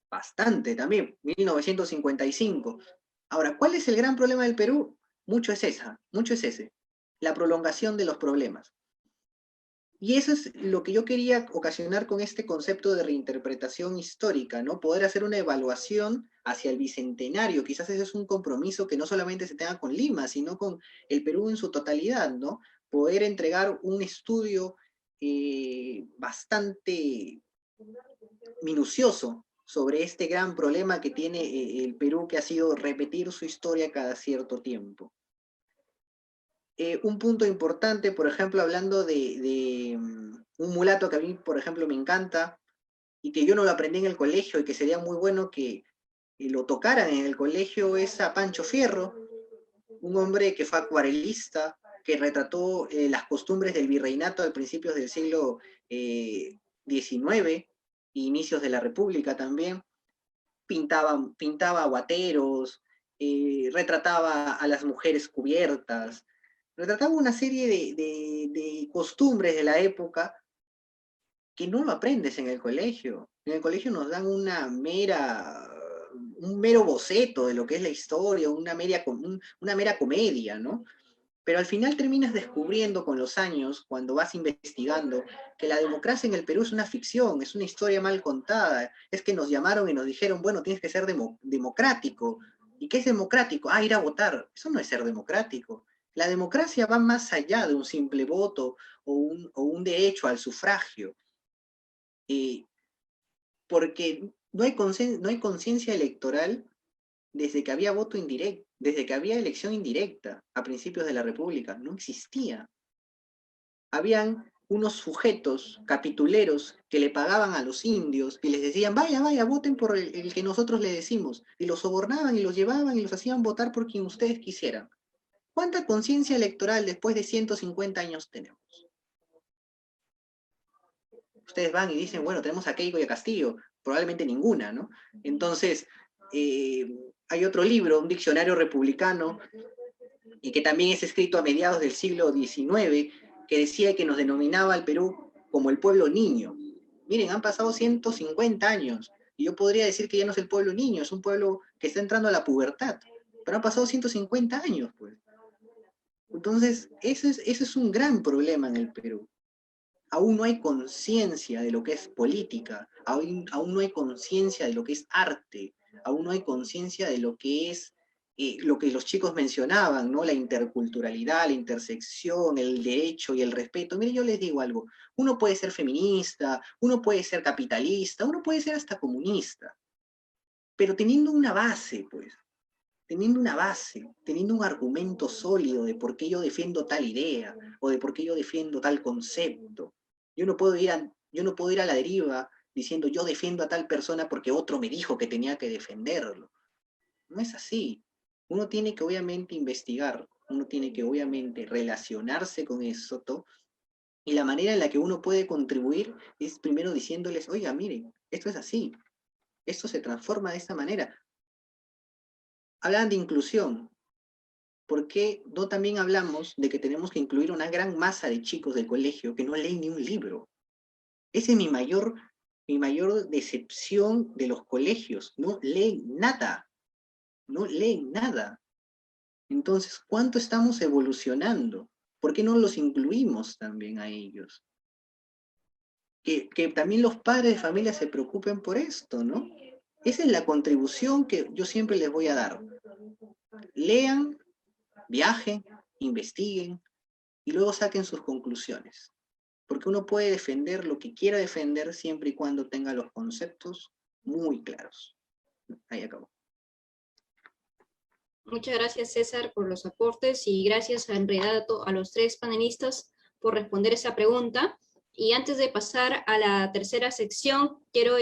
Bastante también, 1955. Ahora, ¿cuál es el gran problema del Perú? Mucho es ese, la prolongación de los problemas. Y eso es lo que yo quería ocasionar con este concepto de reinterpretación histórica, ¿no? Poder hacer una evaluación hacia el bicentenario. Quizás ese es un compromiso que no solamente se tenga con Lima, sino con el Perú en su totalidad, ¿no? Poder entregar un estudio bastante minucioso sobre este gran problema que tiene el Perú, que ha sido repetir su historia cada cierto tiempo. Un punto importante, por ejemplo, hablando de un mulato que a mí, por ejemplo, me encanta, y que yo no lo aprendí en el colegio, y que sería muy bueno que lo tocaran en el colegio es a Pancho Fierro, un hombre que fue acuarelista, que retrató las costumbres del virreinato a principios del siglo XIX e inicios de la República también. Pintaba aguateros, retrataba a las mujeres cubiertas, retrataba una serie de costumbres de la época que no lo aprendes en el colegio. En el colegio nos dan un mero boceto de lo que es la historia, una mera comedia, ¿no? Pero al final terminas descubriendo con los años, cuando vas investigando, que la democracia en el Perú es una ficción, es una historia mal contada. Es que nos llamaron y nos dijeron, bueno, tienes que ser democrático. ¿Y qué es democrático? Ah, ir a votar. Eso no es ser democrático. La democracia va más allá de un simple voto o un derecho al sufragio. Porque no hay conciencia electoral desde que había voto indirecto, desde que había elección indirecta a principios de la República. No existía. Habían unos sujetos capituleros que le pagaban a los indios y les decían, vaya, vaya, voten por el que nosotros le decimos. Y los sobornaban y los llevaban y los hacían votar por quien ustedes quisieran. ¿Cuánta conciencia electoral después de 150 años tenemos? Ustedes van y dicen, bueno, tenemos a Keiko y a Castillo. Probablemente ninguna, ¿no? Entonces, hay otro libro, un diccionario republicano, y que también es escrito a mediados del siglo XIX, que decía que nos denominaba al Perú como el pueblo niño. Miren, han pasado 150 años, y yo podría decir que ya no es el pueblo niño, es un pueblo que está entrando a la pubertad, pero han pasado 150 años, pues. Entonces, ese es un gran problema en el Perú. Aún no hay conciencia de lo que es política, aún no hay conciencia de lo que es arte, aún no hay conciencia de lo que es lo que los chicos mencionaban, ¿no? La interculturalidad, la intersección, el derecho y el respeto. Mire, yo les digo algo, uno puede ser feminista, uno puede ser capitalista, uno puede ser hasta comunista, pero teniendo una base, pues, teniendo una base, teniendo un argumento sólido de por qué yo defiendo tal idea o de por qué yo defiendo tal concepto. Yo no puedo ir a la deriva diciendo yo defiendo a tal persona porque otro me dijo que tenía que defenderlo. No es así. Uno tiene que obviamente investigar, uno tiene que obviamente relacionarse con eso, y la manera en la que uno puede contribuir es primero diciéndoles, oiga, miren, esto es así, esto se transforma de esta manera. Hablan de inclusión. ¿Por qué no también hablamos de que tenemos que incluir una gran masa de chicos del colegio que no leen ni un libro? Esa es mi mayor decepción de los colegios. No leen nada. No leen nada. Entonces, ¿cuánto estamos evolucionando? ¿Por qué no los incluimos también a ellos? Que también los padres de familia se preocupen por esto, ¿no? Esa es la contribución que yo siempre les voy a dar. Lean, viajen, investiguen y luego saquen sus conclusiones. Porque uno puede defender lo que quiera defender siempre y cuando tenga los conceptos muy claros. Ahí acabó. Muchas gracias, César, por los aportes y gracias en realidad a los tres panelistas por responder esa pregunta. Y antes de pasar a la tercera sección, quiero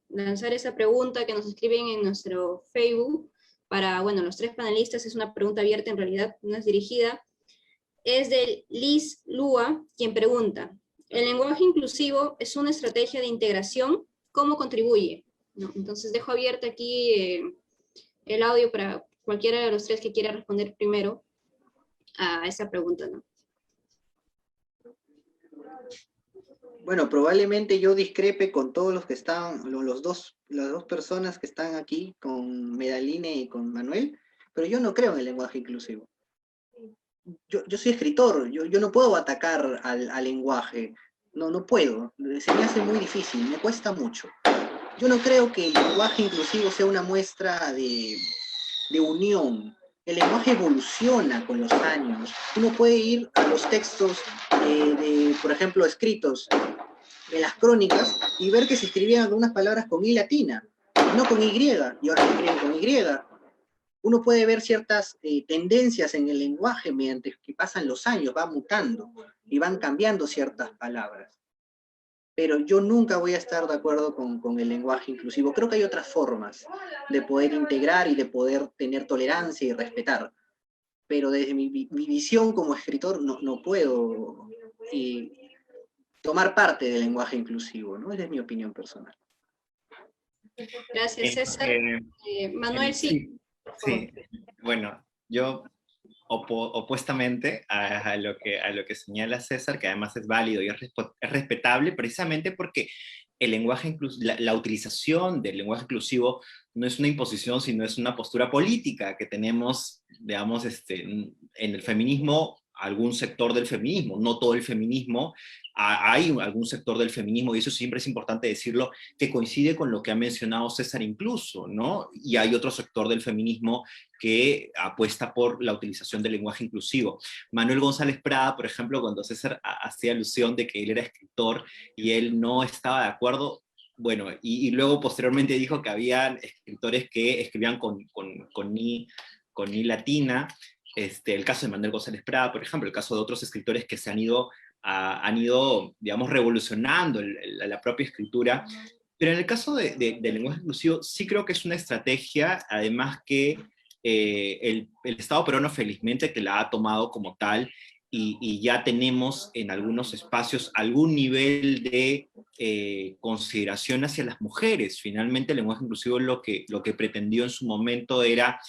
lanzar esa pregunta que nos escriben en nuestro Facebook para, bueno, los tres panelistas. Es una pregunta abierta en realidad, no es dirigida. Es de Liz Lua, quien pregunta, ¿el lenguaje inclusivo es una estrategia de integración? ¿Cómo contribuye? ¿No? Entonces dejo abierto aquí el audio para cualquiera de los tres que quiera responder primero a esa pregunta, ¿no? Bueno, probablemente yo discrepe con todos los que están, las dos personas que están aquí, con Medaline y con Manuel, pero yo no creo en el lenguaje inclusivo. Yo soy escritor, yo no puedo atacar al lenguaje, no puedo, se me hace muy difícil, me cuesta mucho. Yo no creo que el lenguaje inclusivo sea una muestra de unión. El lenguaje evoluciona con los años. Uno puede ir a los textos, por ejemplo, escritos de las crónicas y ver que se escribían algunas palabras con I latina, no con Y, y ahora se escriben con Y. Uno puede ver ciertas tendencias en el lenguaje mediante que pasan los años, va mutando y van cambiando ciertas palabras. pero yo nunca voy a estar de acuerdo con el lenguaje inclusivo. Creo que hay otras formas de poder integrar y de poder tener tolerancia y respetar, pero desde mi visión como escritor no puedo tomar parte del lenguaje inclusivo, ¿no? Esa es mi opinión personal. Gracias, César. Manuel, sí. Sí, bueno, yo opuestamente a lo que señala César, que además es válido y es respetable, precisamente porque el lenguaje la utilización del lenguaje inclusivo no es una imposición, sino es una postura política que tenemos, digamos, en el feminismo, algún sector del feminismo, no todo el feminismo, hay algún sector del feminismo, y eso siempre es importante decirlo, que coincide con lo que ha mencionado César incluso, ¿no? Y hay otro sector del feminismo que apuesta por la utilización del lenguaje inclusivo. Manuel González Prada, por ejemplo, cuando César hacía alusión de que él era escritor y él no estaba de acuerdo, bueno, y luego posteriormente dijo que había escritores que escribían con ni latina, el caso de Manuel González Prada, por ejemplo, el caso de otros escritores que se han ido, digamos, revolucionando la propia escritura. Pero en el caso del lenguaje inclusivo, sí creo que es una estrategia, además que el Estado peruano felizmente que la ha tomado como tal, y ya tenemos en algunos espacios algún nivel de consideración hacia las mujeres. Finalmente el lenguaje inclusivo lo que pretendió en su momento era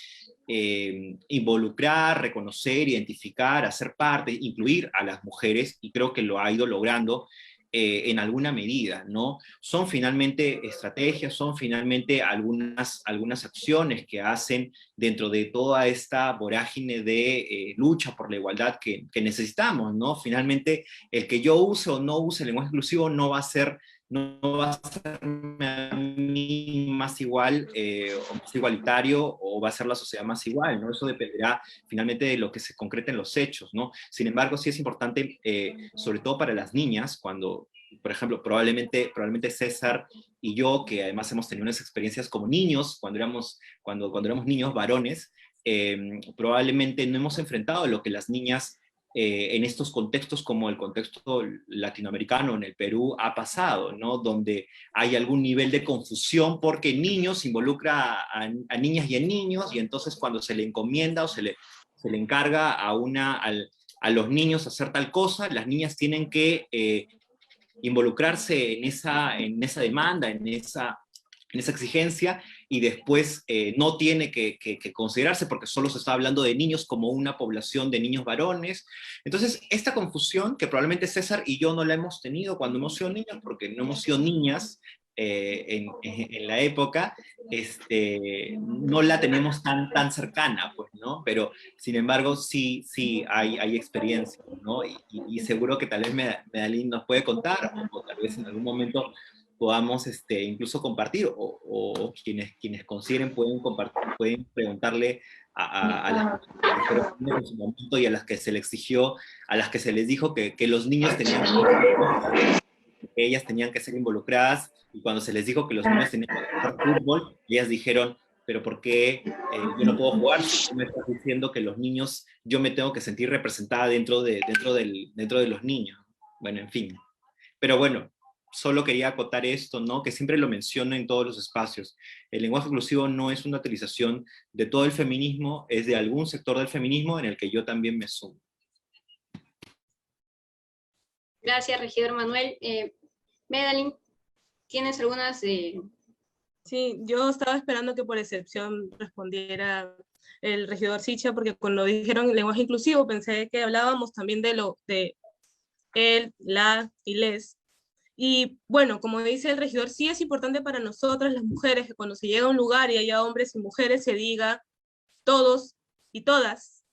involucrar, reconocer, identificar, hacer parte, incluir a las mujeres, y creo que lo ha ido logrando en alguna medida, ¿no? Son finalmente estrategias, son finalmente algunas acciones que hacen dentro de toda esta vorágine de lucha por la igualdad que necesitamos, ¿no? Finalmente, el que yo use o no use el lenguaje inclusivo no va a hacerme a mí más igual o más igualitario, o va a ser la sociedad más igual, ¿no? Eso dependerá finalmente de lo que se concrete en los hechos, ¿no? Sin embargo, sí es importante, sobre todo para las niñas, cuando, por ejemplo, probablemente César y yo, que además hemos tenido unas experiencias como niños, cuando éramos niños varones, probablemente no hemos enfrentado lo que las niñas en estos contextos como el contexto latinoamericano, en el Perú, ha pasado, ¿no? Donde hay algún nivel de confusión porque niños involucra a niñas y a niños, y entonces cuando se le encomienda o se le encarga a los niños hacer tal cosa, las niñas tienen que involucrarse en esa demanda, en esa exigencia, y después no tiene que considerarse porque solo se está hablando de niños como una población de niños varones. Entonces, esta confusión, que probablemente César y yo no la hemos tenido cuando hemos sido niños, porque no hemos sido niñas en la época, no la tenemos tan cercana, pues, ¿no? Pero, sin embargo, sí hay experiencia, ¿no? Y seguro que tal vez Medellín nos puede contar, o tal vez en algún momento podamos incluso compartir, o quienes consideren pueden compartir, pueden preguntarle a las que fueron en su momento y a las que se les exigió, a las que se les dijo que los niños tenían que ellas tenían que ser involucradas, y cuando se les dijo que los niños tenían que jugar fútbol, ellas dijeron, pero ¿por qué yo no puedo jugar? Si tú me estás diciendo que los niños, yo me tengo que sentir representada dentro de los niños. Bueno, en fin. Pero bueno, solo quería acotar esto, ¿no? Que siempre lo menciono en todos los espacios. El lenguaje inclusivo no es una utilización de todo el feminismo, es de algún sector del feminismo en el que yo también me sumo. Gracias, regidor Manuel. Medellín, ¿tienes algunas? Sí, yo estaba esperando que por excepción respondiera el regidor Sicha, porque cuando dijeron lenguaje inclusivo pensé que hablábamos también de él, la y les. Y bueno, como dice el regidor, sí es importante para nosotras las mujeres que cuando se llega a un lugar y haya hombres y mujeres se diga todos y todas,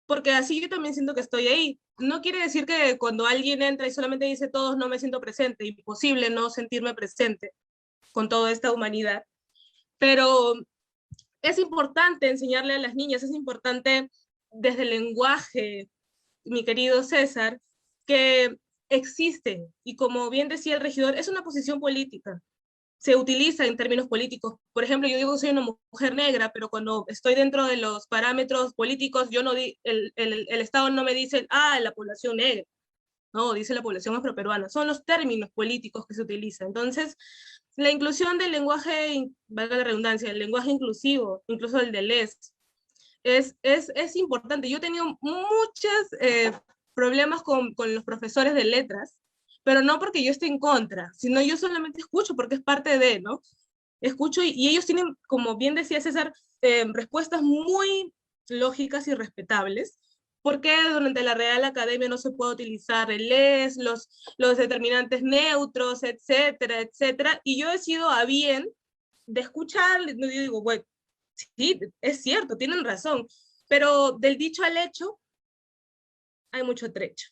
porque así yo también siento que estoy ahí. No quiere decir que cuando alguien entra y solamente dice todos no me siento presente, imposible no sentirme presente con toda esta humanidad, pero es importante enseñarle a las niñas, es importante desde el lenguaje, mi querido César, que existe, y como bien decía el regidor, es una posición política, se utiliza en términos políticos. Por ejemplo, yo digo que soy una mujer negra, pero cuando estoy dentro de los parámetros políticos, yo no el Estado no me dice, la población negra. ¿no? Dice la población afroperuana, son los términos políticos que se utilizan. Entonces, la inclusión del lenguaje, valga la redundancia, el lenguaje inclusivo, incluso el de LES, es importante. Yo he tenido muchos problemas con los profesores de letras, pero no porque yo esté en contra, sino yo solamente escucho porque es parte de, ¿no? Escucho y ellos tienen, como bien decía César, respuestas muy lógicas y respetables. ¿Por qué durante la Real Academia no se puede utilizar el les, los determinantes neutros, etcétera, etcétera? Y yo he sido a bien de escuchar, yo digo, bueno, sí, es cierto, tienen razón, pero del dicho al hecho hay mucho trecho.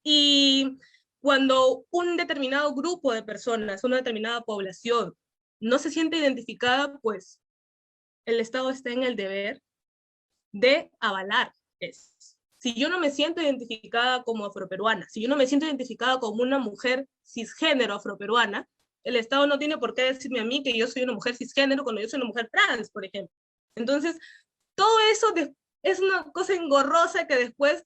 Y cuando un determinado grupo de personas, una determinada población, no se siente identificada, pues el Estado está en el deber de avalar eso. Si yo no me siento identificada como afroperuana, si yo no me siento identificada como una mujer cisgénero afroperuana, el Estado no tiene por qué decirme a mí que yo soy una mujer cisgénero cuando yo soy una mujer trans, por ejemplo. Entonces, todo eso es una cosa engorrosa que después,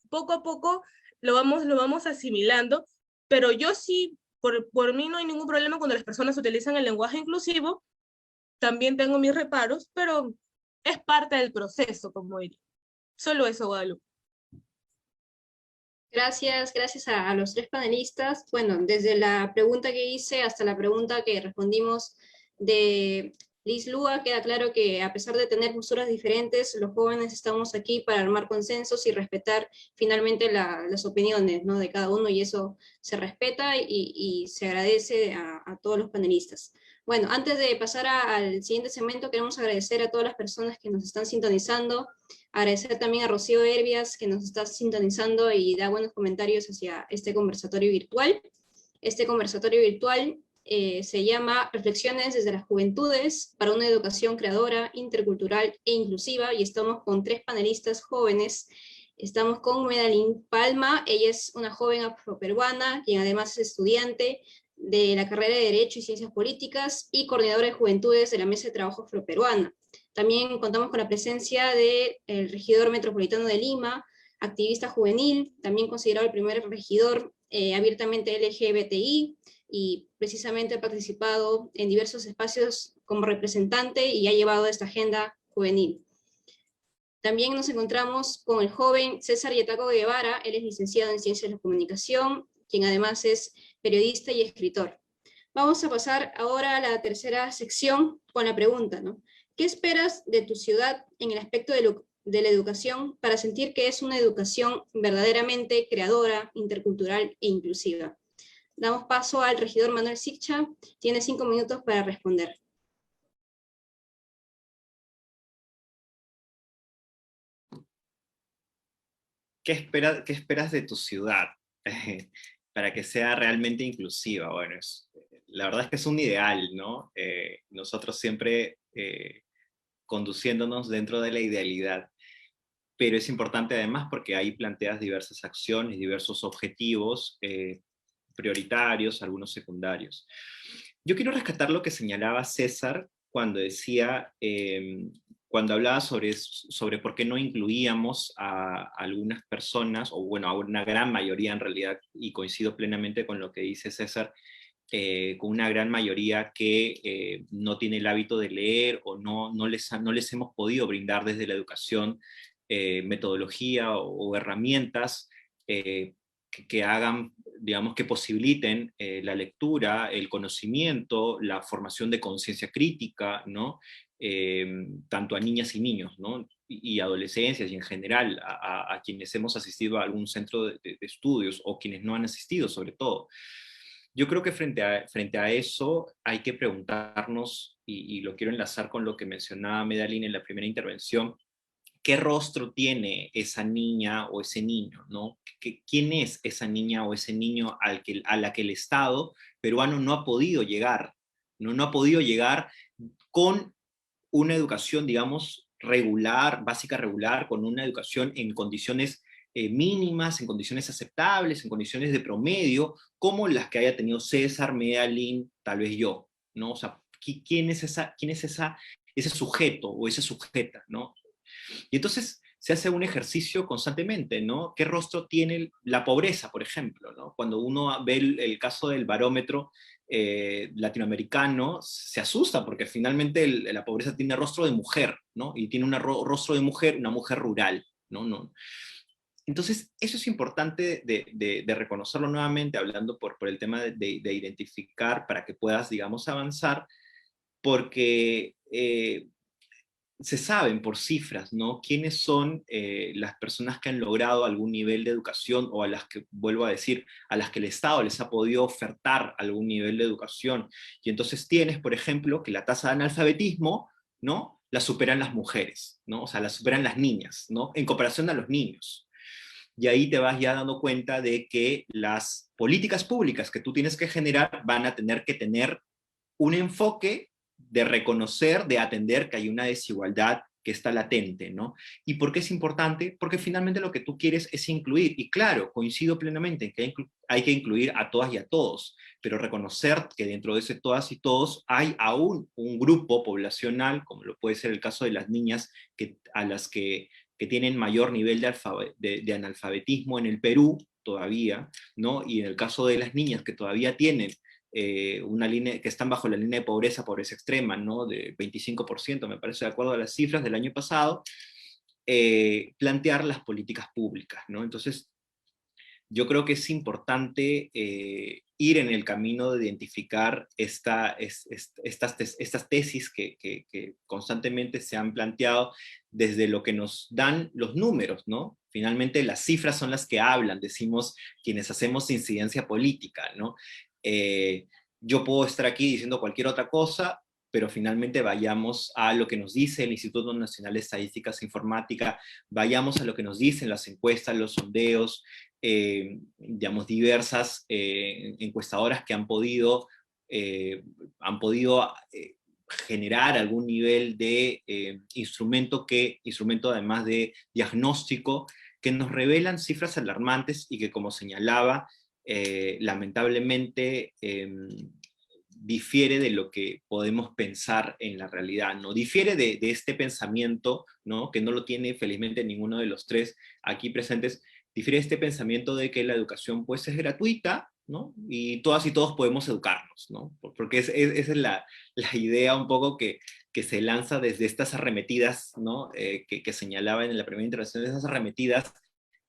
poco a poco, lo vamos asimilando, pero yo sí, por mí no hay ningún problema cuando las personas utilizan el lenguaje inclusivo, también tengo mis reparos, pero es parte del proceso, como diría. Solo eso, Guadalupe. Gracias a los tres panelistas. Bueno, desde la pregunta que hice hasta la pregunta que respondimos de Liz Lua, queda claro que a pesar de tener posturas diferentes, los jóvenes estamos aquí para armar consensos y respetar finalmente las opiniones, ¿no?, de cada uno, y eso se respeta y se agradece a todos los panelistas. Bueno, antes de pasar al siguiente segmento, queremos agradecer a todas las personas que nos están sintonizando, agradecer también a Rocío Herbias, que nos está sintonizando y da buenos comentarios hacia este conversatorio virtual. Este conversatorio virtual se llama Reflexiones desde las Juventudes para una educación creadora, intercultural e inclusiva, y estamos con tres panelistas jóvenes. Estamos con Medalín Palma, ella es una joven afroperuana, quien además es estudiante de la carrera de Derecho y Ciencias Políticas y coordinadora de Juventudes de la Mesa de Trabajo Afroperuana. También contamos con la presencia del regidor metropolitano de Lima, activista juvenil, también considerado el primer regidor abiertamente LGBTI, y precisamente ha participado en diversos espacios como representante y ha llevado esta agenda juvenil. También nos encontramos con el joven César Yetaco Guevara, él es licenciado en Ciencias de la Comunicación, quien además es periodista y escritor. Vamos a pasar ahora a la tercera sección con la pregunta, ¿no? ¿Qué esperas de tu ciudad en el aspecto de la educación para sentir que es una educación verdaderamente creadora, intercultural e inclusiva? Damos paso al regidor Manuel Siccha, tiene 5 minutos para responder. ¿Qué esperas de tu ciudad para que sea realmente inclusiva? Bueno, la verdad es que es un ideal, ¿no? Nosotros siempre conduciéndonos dentro de la idealidad, pero es importante además porque ahí planteas diversas acciones, diversos objetivos prioritarios, algunos secundarios. Yo quiero rescatar lo que señalaba César cuando decía, cuando hablaba sobre por qué no incluíamos a algunas personas, o bueno, a una gran mayoría en realidad, y coincido plenamente con lo que dice César, con una gran mayoría que no tiene el hábito de leer o no les hemos podido brindar desde la educación metodología o herramientas que hagan, digamos, que posibiliten la lectura, el conocimiento, la formación de conciencia crítica, ¿no? Tanto a niñas y niños, ¿no? Y adolescencias y en general a quienes hemos asistido a algún centro de estudios o quienes no han asistido sobre todo. Yo creo que frente a eso hay que preguntarnos, y lo quiero enlazar con lo que mencionaba Medalín en la primera intervención, ¿qué rostro tiene esa niña o ese niño, ¿no? ¿Quién es esa niña o ese niño a la que el Estado peruano no ha podido llegar? No ha podido llegar con una educación, digamos, regular, básica regular, con una educación en condiciones mínimas, en condiciones aceptables, en condiciones de promedio, como las que haya tenido César, Medalín, tal vez yo, ¿no? O sea, ¿quién es ese sujeto o esa sujeta, ¿no? Y entonces, se hace un ejercicio constantemente, ¿no? ¿Qué rostro tiene la pobreza, por ejemplo, ¿no? Cuando uno ve el caso del barómetro latinoamericano, se asusta porque finalmente la pobreza tiene rostro de mujer, ¿no? Y tiene un rostro de mujer, una mujer rural, ¿no? Entonces, eso es importante de reconocerlo nuevamente, hablando por el tema de identificar para que puedas, digamos, avanzar, porque se saben por cifras, ¿no? Quiénes son las personas que han logrado algún nivel de educación, o a las que, vuelvo a decir, a las que el Estado les ha podido ofertar algún nivel de educación. Y entonces tienes, por ejemplo, que la tasa de analfabetismo, ¿no? La superan las mujeres, ¿no? O sea, la superan las niñas, ¿no? En comparación a los niños. Y ahí te vas ya dando cuenta de que las políticas públicas que tú tienes que generar van a tener que tener un enfoque de reconocer, de atender que hay una desigualdad que está latente, ¿no? ¿Y por qué es importante? Porque finalmente lo que tú quieres es incluir, y claro, coincido plenamente en que hay que incluir a todas y a todos, pero reconocer que dentro de ese todas y todos hay aún un grupo poblacional, como lo puede ser el caso de las niñas, a las que tienen mayor nivel de analfabetismo en el Perú todavía, ¿no? Y en el caso de las niñas que todavía tienen una línea, que están bajo la línea de pobreza extrema, ¿no? De 25%, me parece, de acuerdo a las cifras del año pasado, plantear las políticas públicas, ¿no? Entonces, yo creo que es importante ir en el camino de identificar estas tesis que constantemente se han planteado desde lo que nos dan los números, ¿no? Finalmente las cifras son las que hablan, decimos quienes hacemos incidencia política, ¿no? Yo puedo estar aquí diciendo cualquier otra cosa, pero finalmente vayamos a lo que nos dice el Instituto Nacional de Estadísticas e Informática, vayamos a lo que nos dicen las encuestas, los sondeos, digamos, diversas encuestadoras que han podido generar algún nivel de instrumento además de diagnóstico, que nos revelan cifras alarmantes y que, como señalaba, lamentablemente difiere de lo que podemos pensar en la realidad, ¿no? Difiere de este pensamiento, ¿no? Que no lo tiene felizmente ninguno de los tres aquí presentes, difiere de este pensamiento de que la educación pues es gratuita, ¿no? Y todas y todos podemos educarnos, ¿no? Porque esa es la idea un poco que se lanza desde estas arremetidas, ¿no? Que señalaba en la primera intervención, de esas arremetidas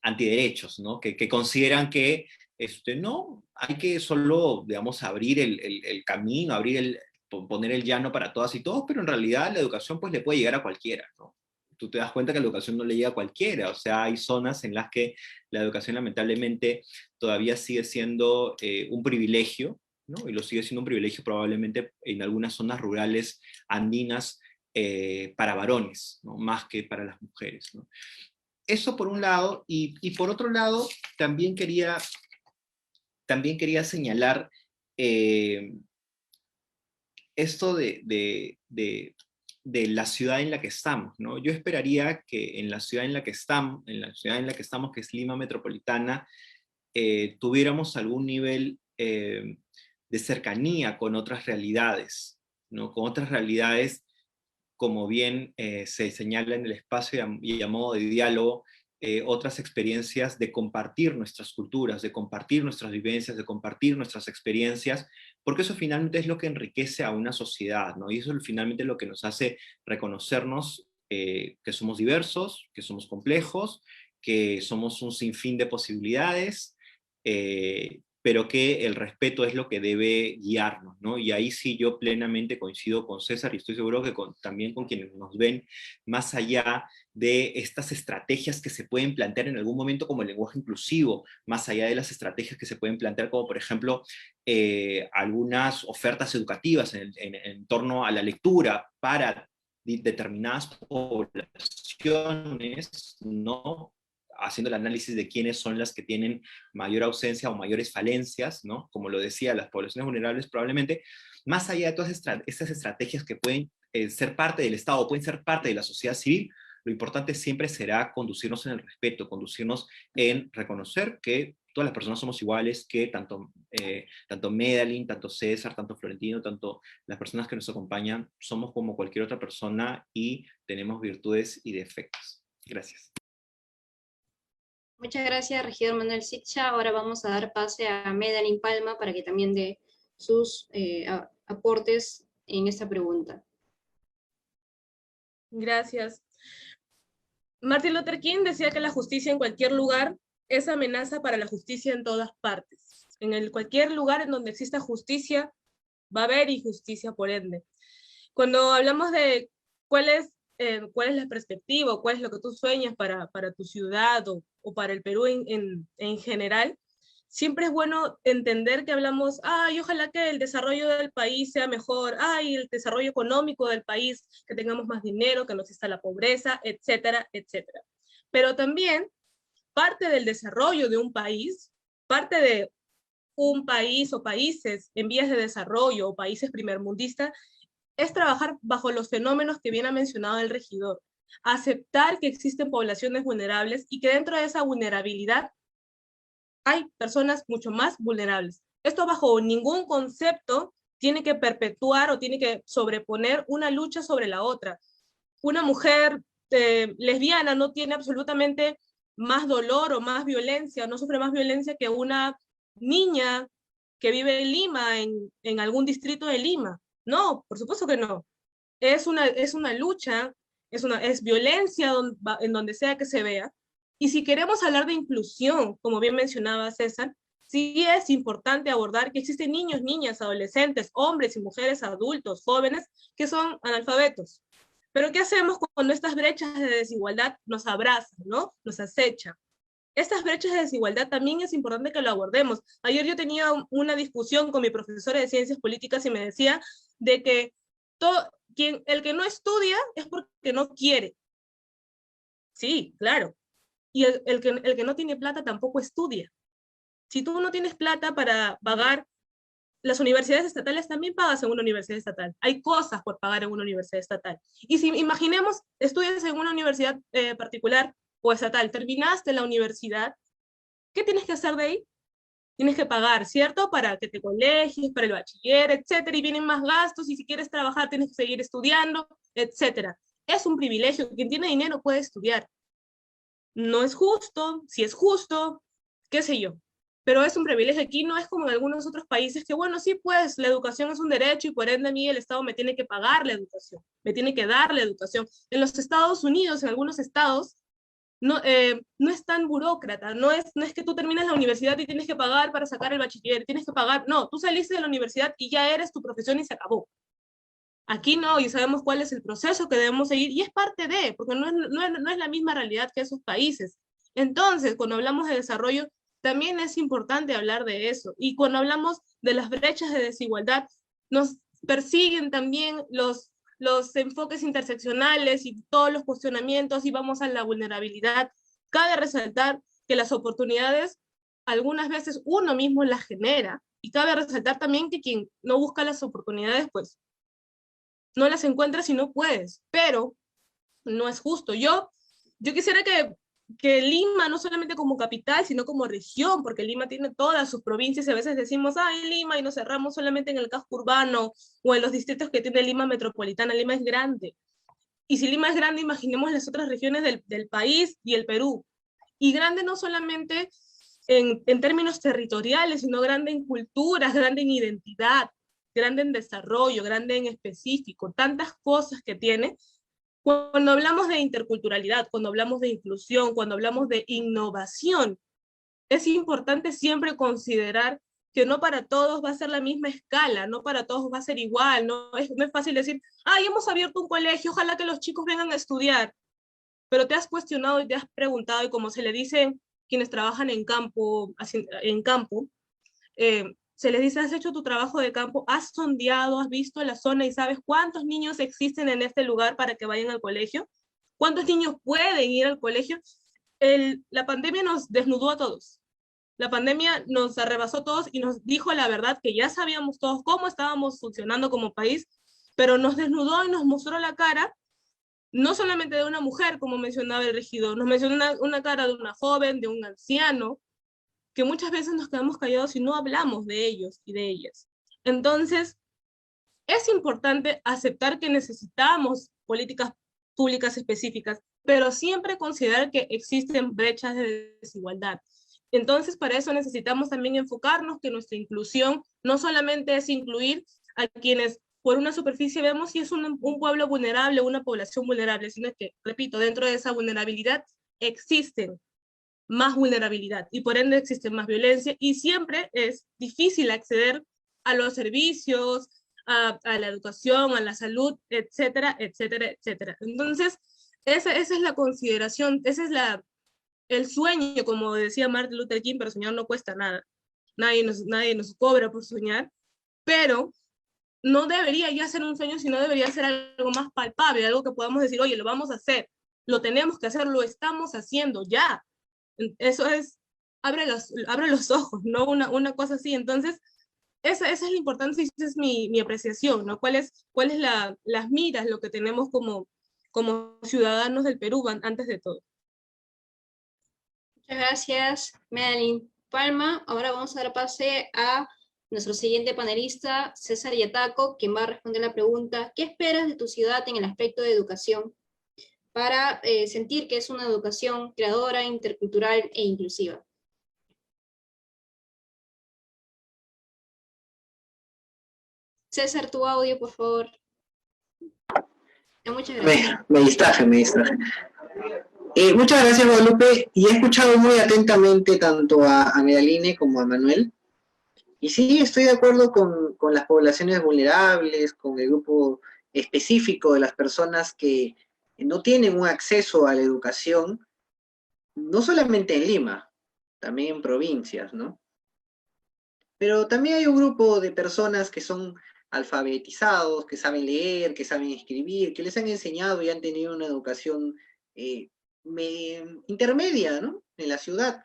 antiderechos, ¿no? Que consideran que no, hay que solo, digamos, abrir el camino, poner el llano para todas y todos, pero en realidad la educación pues le puede llegar a cualquiera, ¿no? Tú te das cuenta que la educación no le llega a cualquiera, o sea, hay zonas en las que la educación lamentablemente todavía sigue siendo un privilegio, ¿no? Y lo sigue siendo un privilegio probablemente en algunas zonas rurales andinas para varones, ¿no? Más que para las mujeres, ¿no? Eso por un lado, y por otro lado, también quería señalar esto de la ciudad en la que estamos, ¿no? Yo esperaría que en la ciudad en la que estamos, que es Lima Metropolitana, tuviéramos algún nivel de cercanía con otras realidades, ¿no? Con otras realidades, como bien se señala en el espacio y a modo de diálogo, otras experiencias de compartir nuestras culturas, de compartir nuestras vivencias, de compartir nuestras experiencias, porque eso finalmente es lo que enriquece a una sociedad, ¿no? Y eso es finalmente lo que nos hace reconocernos que somos diversos, que somos complejos, que somos un sinfín de posibilidades, pero que el respeto es lo que debe guiarnos, ¿no? Y ahí sí yo plenamente coincido con César, y estoy seguro que también con quienes nos ven, más allá de estas estrategias que se pueden plantear en algún momento como el lenguaje inclusivo, más allá de las estrategias que se pueden plantear como, por ejemplo, algunas ofertas educativas en torno a la lectura para determinadas poblaciones, ¿no? Haciendo el análisis de quiénes son las que tienen mayor ausencia o mayores falencias, ¿no? Como lo decía, las poblaciones vulnerables probablemente, más allá de todas estas estrategias que pueden ser parte del Estado, pueden ser parte de la sociedad civil, lo importante siempre será conducirnos en el respeto, conducirnos en reconocer que todas las personas somos iguales, que tanto Medellín, tanto César, tanto Florentino, tanto las personas que nos acompañan, somos como cualquier otra persona y tenemos virtudes y defectos. Gracias. Muchas gracias, regidor Manuel Siccha. Ahora vamos a dar pase a Medalyn Palma para que también dé sus aportes en esta pregunta. Gracias. Martin Luther King decía que la justicia en cualquier lugar es amenaza para la justicia en todas partes. Cualquier lugar en donde exista justicia, va a haber injusticia por ende. Cuando hablamos de cuál es la perspectiva, o cuál es lo que tú sueñas para tu ciudad o para el Perú en general, siempre es bueno entender que hablamos, ay, ojalá que el desarrollo del país sea mejor, ay, el desarrollo económico del país, que tengamos más dinero, que no exista la pobreza, etcétera, etcétera. Pero también parte del desarrollo de un país, parte de un país o países en vías de desarrollo o países primermundistas, es trabajar bajo los fenómenos que bien ha mencionado el regidor, aceptar que existen poblaciones vulnerables y que dentro de esa vulnerabilidad hay personas mucho más vulnerables. Esto bajo ningún concepto tiene que perpetuar o tiene que sobreponer una lucha sobre la otra. Una mujer lesbiana no tiene absolutamente más dolor o más violencia, no sufre más violencia que una niña que vive en Lima, en algún distrito de Lima. No, por supuesto que no. Es una lucha, es violencia en donde sea que se vea. Y si queremos hablar de inclusión, como bien mencionaba César, sí es importante abordar que existen niños, niñas, adolescentes, hombres y mujeres, adultos, jóvenes, que son analfabetos. Pero ¿qué hacemos cuando estas brechas de desigualdad nos abrazan, ¿no? Nos acechan? Estas brechas de desigualdad también es importante que lo abordemos. Ayer yo tenía una discusión con mi profesora de Ciencias Políticas y me decía de que el que no estudia es porque no quiere. Sí, claro. Y el que no tiene plata tampoco estudia. Si tú no tienes plata para pagar, las universidades estatales también pagas en una universidad estatal. Hay cosas por pagar en una universidad estatal. Y si imaginemos, estudias en una universidad particular o estatal, terminaste la universidad, ¿qué tienes que hacer de ahí? Tienes que pagar, ¿cierto? Para que te colegies, para el bachiller, etcétera, y vienen más gastos, y si quieres trabajar tienes que seguir estudiando, etcétera. Es un privilegio, quien tiene dinero puede estudiar. No es justo, si es justo, qué sé yo, pero es un privilegio. Aquí no es como en algunos otros países que, bueno, sí, pues la educación es un derecho y por ende a mí el Estado me tiene que pagar la educación, me tiene que dar la educación. En los Estados Unidos, en algunos estados, no es tan burócrata, no es que tú terminas la universidad y tienes que pagar para sacar el bachiller, tienes que pagar, no, tú saliste de la universidad y ya eres tu profesión y se acabó. Aquí no, y sabemos cuál es el proceso que debemos seguir, y es parte de, porque no es la misma realidad que esos países. Entonces, cuando hablamos de desarrollo, también es importante hablar de eso. Y cuando hablamos de las brechas de desigualdad, nos persiguen también los enfoques interseccionales y todos los cuestionamientos, y vamos a la vulnerabilidad. Cabe resaltar que las oportunidades, algunas veces uno mismo las genera, y cabe resaltar también que quien no busca las oportunidades, pues no las encuentras si no puedes, pero no es justo. Yo quisiera que Lima, no solamente como capital, sino como región, porque Lima tiene todas sus provincias y a veces decimos, ay, Lima, y nos cerramos solamente en el casco urbano o en los distritos que tiene Lima metropolitana. Lima es grande. Y si Lima es grande, imaginemos las otras regiones del país y el Perú. Y grande no solamente en términos territoriales, sino grande en culturas, grande en identidad, grande en desarrollo, grande en específico, tantas cosas que tiene. Cuando hablamos de interculturalidad, cuando hablamos de inclusión, cuando hablamos de innovación, es importante siempre considerar que no para todos va a ser la misma escala, no para todos va a ser igual, no es fácil decir, ay, hemos abierto un colegio, ojalá que los chicos vengan a estudiar, pero te has cuestionado y te has preguntado, y como se le dice quienes trabajan en campo, se les dice, has hecho tu trabajo de campo, has sondeado, has visto la zona y sabes cuántos niños existen en este lugar para que vayan al colegio, cuántos niños pueden ir al colegio. La pandemia nos desnudó a todos. La pandemia nos arrebasó a todos y nos dijo la verdad que ya sabíamos todos cómo estábamos funcionando como país, pero nos desnudó y nos mostró la cara, no solamente de una mujer, como mencionaba el regidor, nos mencionó una cara de una joven, de un anciano, que muchas veces nos quedamos callados y no hablamos de ellos y de ellas. Entonces, es importante aceptar que necesitamos políticas públicas específicas, pero siempre considerar que existen brechas de desigualdad. Entonces, para eso necesitamos también enfocarnos que nuestra inclusión no solamente es incluir a quienes por una superficie vemos si es un pueblo vulnerable, una población vulnerable, sino que, repito, dentro de esa vulnerabilidad existen más vulnerabilidad y por ende existe más violencia y siempre es difícil acceder a los servicios, a la educación, a la salud, etcétera, etcétera, etcétera. Entonces, esa es la consideración, ese es el sueño, como decía Martin Luther King, pero soñar no cuesta nada. Nadie nos cobra por soñar, pero no debería ya ser un sueño, sino debería ser algo más palpable, algo que podamos decir, oye, lo vamos a hacer, lo tenemos que hacer, lo estamos haciendo ya. Eso es, abre los ojos, ¿no? Una cosa así. Entonces, esa es la importancia y esa es mi apreciación, ¿no? ¿Cuál es las miras, lo que tenemos como ciudadanos del Perú antes de todo? Muchas gracias, Madeline Palma. Ahora vamos a dar pase a nuestro siguiente panelista, César Yataco, quien va a responder la pregunta: ¿qué esperas de tu ciudad en el aspecto de educación para sentir que es una educación creadora, intercultural e inclusiva? César, tu audio, por favor. Muchas gracias. Me distraje. Muchas gracias, Guadalupe, y he escuchado muy atentamente tanto a Medaline como a Manuel. Y sí, estoy de acuerdo con las poblaciones vulnerables, con el grupo específico de las personas que no tienen un acceso a la educación, no solamente en Lima, también en provincias, ¿no? Pero también hay un grupo de personas que son alfabetizados, que saben leer, que saben escribir, que les han enseñado y han tenido una educación intermedia, ¿no? En la ciudad,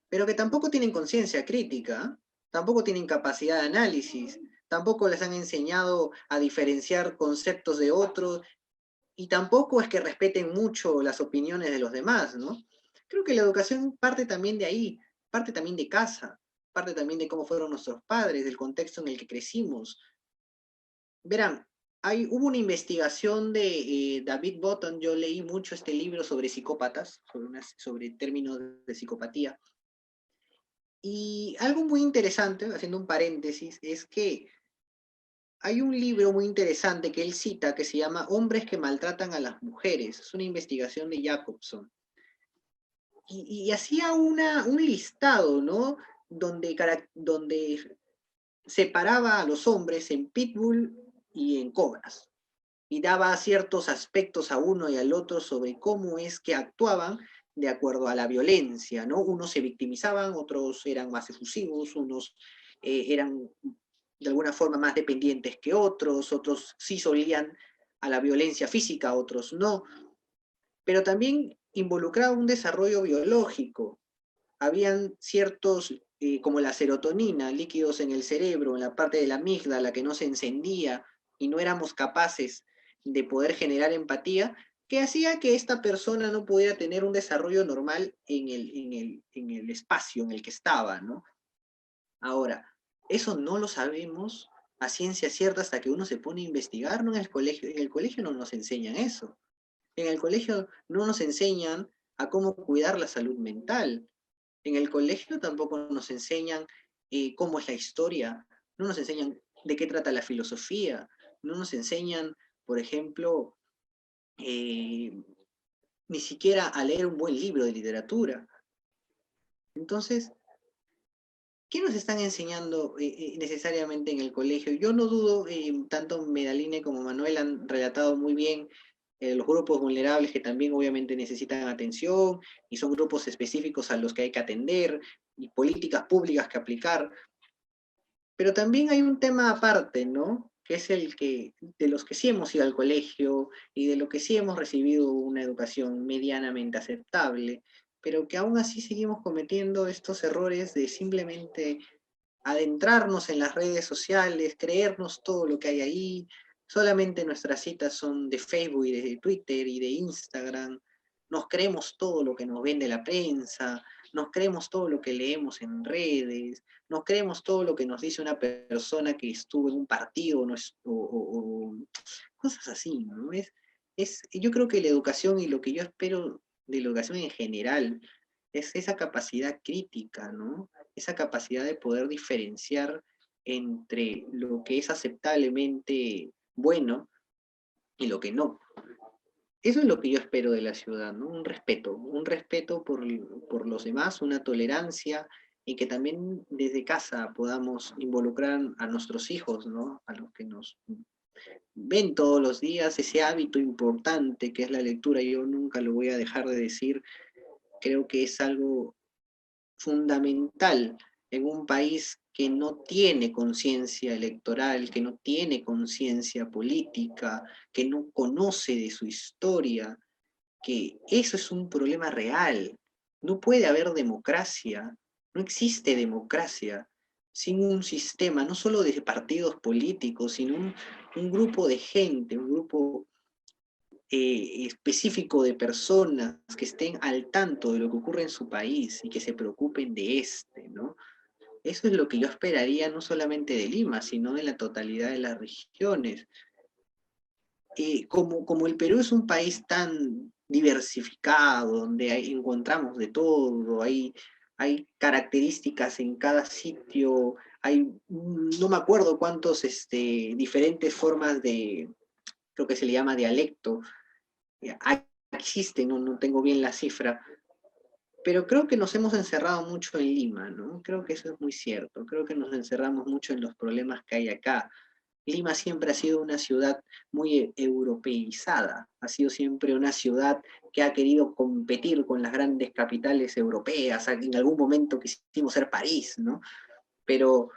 pero que tampoco tienen conciencia crítica, tampoco tienen capacidad de análisis, tampoco les han enseñado a diferenciar conceptos de otros, y tampoco es que respeten mucho las opiniones de los demás, ¿no? Creo que la educación parte también de ahí, parte también de casa, parte también de cómo fueron nuestros padres, del contexto en el que crecimos. Verán, hubo una investigación de David Botton, yo leí mucho este libro sobre psicópatas, sobre términos de psicopatía, y algo muy interesante, haciendo un paréntesis, es que hay un libro muy interesante que él cita que se llama Hombres que maltratan a las mujeres. Es una investigación de Jacobson. Y hacía un listado, ¿no? Donde separaba a los hombres en pitbull y en cobras. Y daba ciertos aspectos a uno y al otro sobre cómo es que actuaban de acuerdo a la violencia, ¿no? Unos se victimizaban, otros eran más efusivos, unos eran de alguna forma más dependientes que otros sí solían a la violencia física, otros no, pero también involucraba un desarrollo biológico. Habían ciertos, como la serotonina, líquidos en el cerebro, en la parte de la amígdala que no se encendía y no éramos capaces de poder generar empatía, que hacía que esta persona no pudiera tener un desarrollo normal en el espacio en el que estaba, ¿no? Ahora, eso no lo sabemos a ciencia cierta hasta que uno se pone a investigar, ¿no? En el colegio no nos enseñan eso. En el colegio no nos enseñan a cómo cuidar la salud mental. En el colegio tampoco nos enseñan cómo es la historia, no nos enseñan de qué trata la filosofía, no nos enseñan, por ejemplo, ni siquiera a leer un buen libro de literatura. Entonces, ¿qué nos están enseñando necesariamente en el colegio? Yo no dudo, tanto Medaline como Manuel han relatado muy bien los grupos vulnerables que también obviamente necesitan atención y son grupos específicos a los que hay que atender y políticas públicas que aplicar. Pero también hay un tema aparte, ¿no? Que es de los que sí hemos ido al colegio y de los que sí hemos recibido una educación medianamente aceptable, pero que aún así seguimos cometiendo estos errores de simplemente adentrarnos en las redes sociales, creernos todo lo que hay ahí. Solamente nuestras citas son de Facebook y de Twitter y de Instagram. Nos creemos todo lo que nos vende la prensa, nos creemos todo lo que leemos en redes, nos creemos todo lo que nos dice una persona que estuvo en un partido o cosas así, ¿no? yo creo que la educación y lo que yo espero de la educación en general es esa capacidad crítica, ¿no? Esa capacidad de poder diferenciar entre lo que es aceptablemente bueno y lo que no. Eso es lo que yo espero de la ciudad, ¿no? Un respeto por los demás, una tolerancia y que también desde casa podamos involucrar a nuestros hijos, ¿no? A los que nos ven todos los días, ese hábito importante que es la lectura. Yo nunca lo voy a dejar de decir, creo que es algo fundamental en un país que no tiene conciencia electoral, que no tiene conciencia política, que no conoce de su historia, que eso es un problema real. No puede haber democracia, no existe democracia sin un sistema, no solo de partidos políticos, sino un grupo de gente, un grupo específico de personas que estén al tanto de lo que ocurre en su país y que se preocupen de ¿no? Eso es lo que yo esperaría no solamente de Lima, sino de la totalidad de las regiones. Como el Perú es un país tan diversificado, donde encontramos de todo, hay características en cada sitio, no me acuerdo cuántos diferentes formas de, creo que se le llama dialecto, existen, no tengo bien la cifra, pero creo que nos hemos encerrado mucho en Lima, ¿no? Creo que eso es muy cierto, creo que nos encerramos mucho en los problemas que hay acá. Lima siempre ha sido una ciudad muy europeizada, ha sido siempre una ciudad que ha querido competir con las grandes capitales europeas, en algún momento quisimos ser París, ¿no? Pero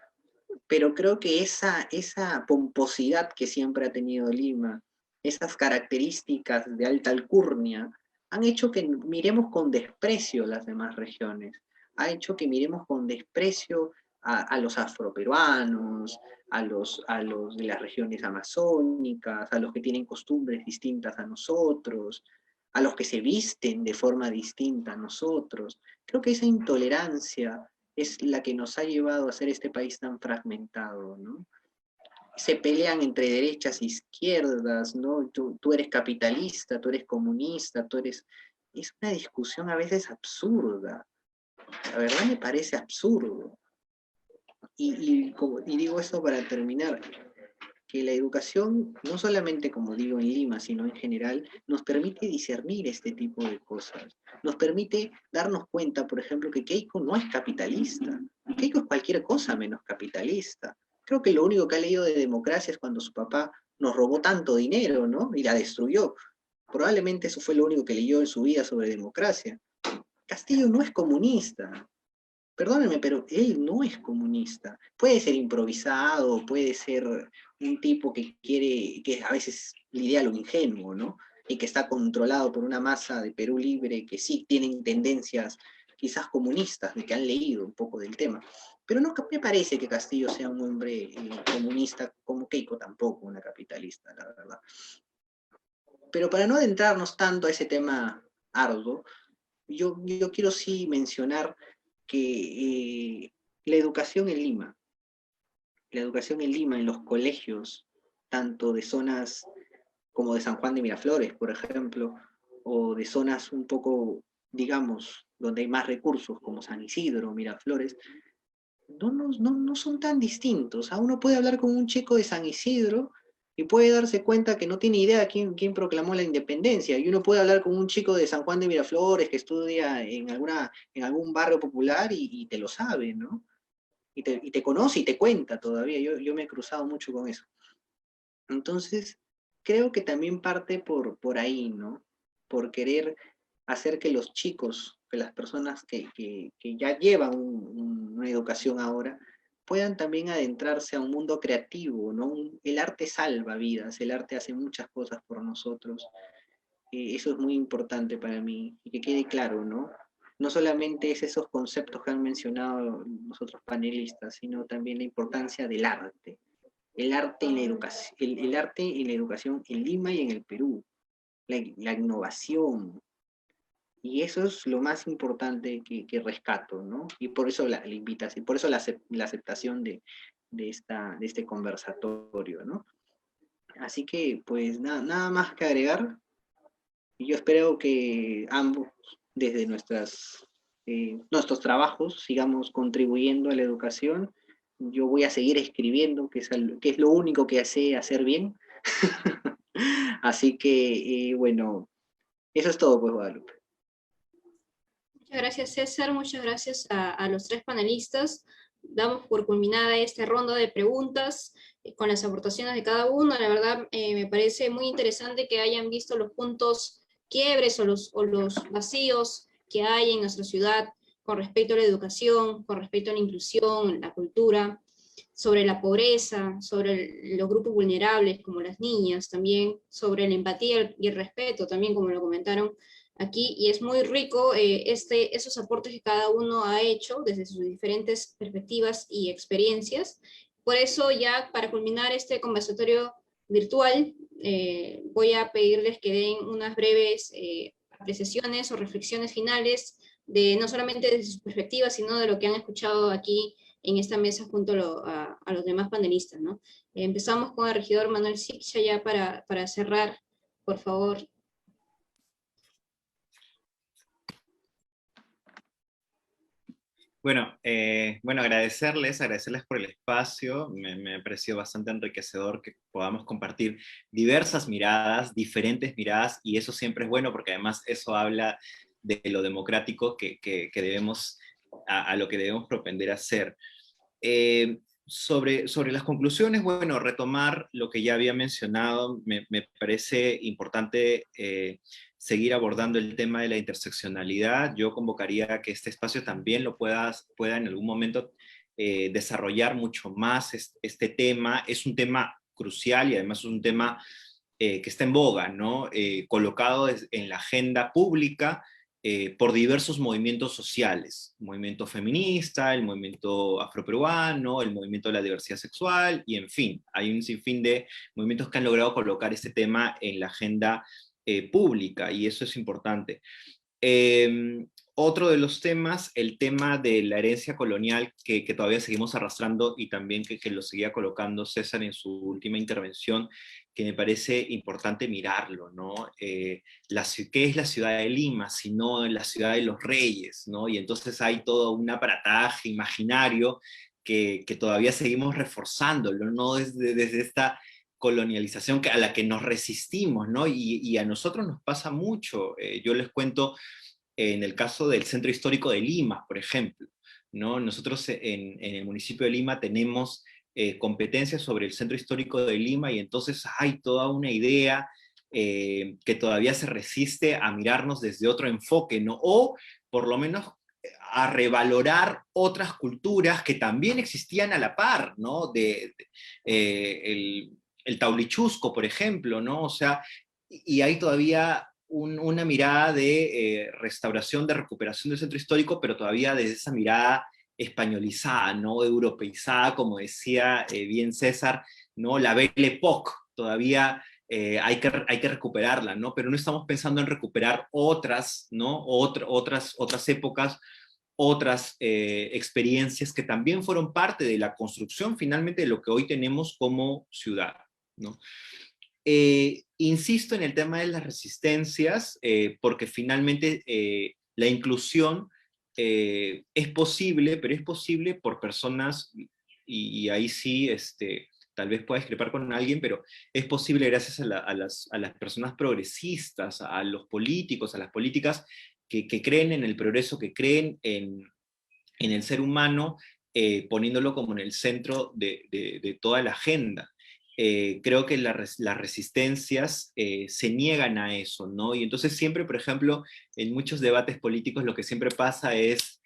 creo que esa pomposidad que siempre ha tenido Lima, esas características de alta alcurnia, han hecho que miremos con desprecio las demás regiones, ha hecho que miremos con desprecio a los afroperuanos, a los de las regiones amazónicas, a los que tienen costumbres distintas a nosotros, a los que se visten de forma distinta a nosotros. Creo que esa intolerancia es la que nos ha llevado a ser este país tan fragmentado, ¿no? Se pelean entre derechas e izquierdas, ¿no? Tú eres capitalista, tú eres comunista, tú eres... Es una discusión a veces absurda. La verdad me parece absurdo. Y digo esto para terminar, que la educación, no solamente como digo en Lima, sino en general, nos permite discernir este tipo de cosas. Nos permite darnos cuenta, por ejemplo, que Keiko no es capitalista. Keiko es cualquier cosa menos capitalista. Creo que lo único que ha leído de democracia es cuando su papá nos robó tanto dinero, ¿no? Y la destruyó. Probablemente eso fue lo único que leyó en su vida sobre democracia. Castillo no es comunista. Perdónenme, pero él no es comunista. Puede ser improvisado, puede ser un tipo que quiere, que a veces lidia lo ingenuo, ¿no? Y que está controlado por una masa de Perú Libre que sí tienen tendencias quizás comunistas, de que han leído un poco del tema. Pero no me parece que Castillo sea un hombre comunista, como Keiko tampoco, una capitalista, la verdad. Pero para no adentrarnos tanto a ese tema arduo, yo quiero sí mencionar que la educación en Lima, en los colegios, tanto de zonas como de San Juan de Miraflores, por ejemplo, o de zonas un poco, digamos, donde hay más recursos, como San Isidro, Miraflores, no son tan distintos. Uno puede hablar con un chico de San Isidro y puede darse cuenta que no tiene idea quién proclamó la independencia. Y uno puede hablar con un chico de San Juan de Miraflores que estudia en algún barrio popular y te lo sabe, ¿no? Y te conoce y te cuenta todavía. Yo me he cruzado mucho con eso. Entonces, creo que también parte por ahí, ¿no? Por querer hacer que los chicos, que las personas que ya llevan una educación ahora, puedan también adentrarse a un mundo creativo, ¿no? El arte salva vidas, el arte hace muchas cosas por nosotros. Eso es muy importante para mí, y que quede claro, ¿no? No solamente es esos conceptos que han mencionado los otros panelistas, sino también la importancia del arte. El arte en la educación, el arte en la educación en Lima y en el Perú, la innovación, y eso es lo más importante que rescato, ¿no? Y por eso la invitación, por eso la aceptación de este conversatorio, ¿no? Así que, pues, nada más que agregar. Y yo espero que ambos, desde nuestros trabajos, sigamos contribuyendo a la educación. Yo voy a seguir escribiendo, que es lo único que sé hacer bien. Así que, bueno, eso es todo, pues, Guadalupe. Muchas gracias, César. Muchas gracias a los tres panelistas. Damos por culminada esta ronda de preguntas con las aportaciones de cada uno. La verdad, me parece muy interesante que hayan visto los puntos quiebres o los vacíos que hay en nuestra ciudad con respecto a la educación, con respecto a la inclusión, la cultura, sobre la pobreza, sobre los grupos vulnerables como las niñas, también sobre la empatía y el respeto, también como lo comentaron aquí, y es muy rico esos aportes que cada uno ha hecho desde sus diferentes perspectivas y experiencias. Por eso ya para culminar este conversatorio virtual, voy a pedirles que den unas breves apreciaciones o reflexiones finales de no solamente de sus perspectivas, sino de lo que han escuchado aquí en esta mesa junto a los demás panelistas, ¿no? Empezamos con el regidor Manuel Siccha ya para cerrar, por favor. Bueno, agradecerles por el espacio. Me ha parecido bastante enriquecedor que podamos compartir diversas miradas, diferentes miradas, y eso siempre es bueno porque además eso habla de lo democrático que debemos, a lo que debemos propender a hacer. Sobre las conclusiones, bueno, retomar lo que ya había mencionado, me parece importante seguir abordando el tema de la interseccionalidad. Yo convocaría a que este espacio también lo pueda en algún momento desarrollar mucho más este tema. Es un tema crucial y además es un tema que está en boga, ¿no? Colocado en la agenda pública por diversos movimientos sociales, el movimiento feminista, el movimiento afroperuano, el movimiento de la diversidad sexual, y en fin, hay un sinfín de movimientos que han logrado colocar este tema en la agenda pública, y eso es importante. Otro de los temas, el tema de la herencia colonial que todavía seguimos arrastrando, y también que lo seguía colocando César en su última intervención, que me parece importante mirarlo, ¿no? ¿Qué es la ciudad de Lima, sino la ciudad de los reyes, ¿no? Y entonces hay todo un aparataje imaginario que todavía seguimos reforzándolo, ¿no? Desde esta colonialización a la que nos resistimos, ¿no? Y a nosotros nos pasa mucho. Yo les cuento, en el caso del Centro Histórico de Lima, por ejemplo, ¿no? Nosotros en el municipio de Lima tenemos competencias sobre el Centro Histórico de Lima, y entonces hay toda una idea que todavía se resiste a mirarnos desde otro enfoque, ¿no? O por lo menos a revalorar otras culturas que también existían a la par, ¿no? El Taulichusco, por ejemplo, ¿no? O sea, y hay todavía una mirada de restauración, de recuperación del centro histórico, pero todavía desde esa mirada españolizada, ¿no? Europeizada, como decía bien César, ¿no? La Belle Époque, todavía hay que recuperarla, ¿no? Pero no estamos pensando en recuperar otras, ¿no? Otras épocas, otras experiencias que también fueron parte de la construcción finalmente de lo que hoy tenemos como ciudad, ¿no? Insisto en el tema de las resistencias, porque finalmente la inclusión es posible, pero es posible por personas, y ahí sí, tal vez pueda discrepar con alguien, pero es posible gracias a las personas progresistas, a los políticos, a las políticas que creen en el progreso, que creen en el ser humano, poniéndolo como en el centro de toda la agenda. Creo que las resistencias se niegan a eso, ¿no? Y entonces siempre, por ejemplo, en muchos debates políticos lo que siempre pasa es,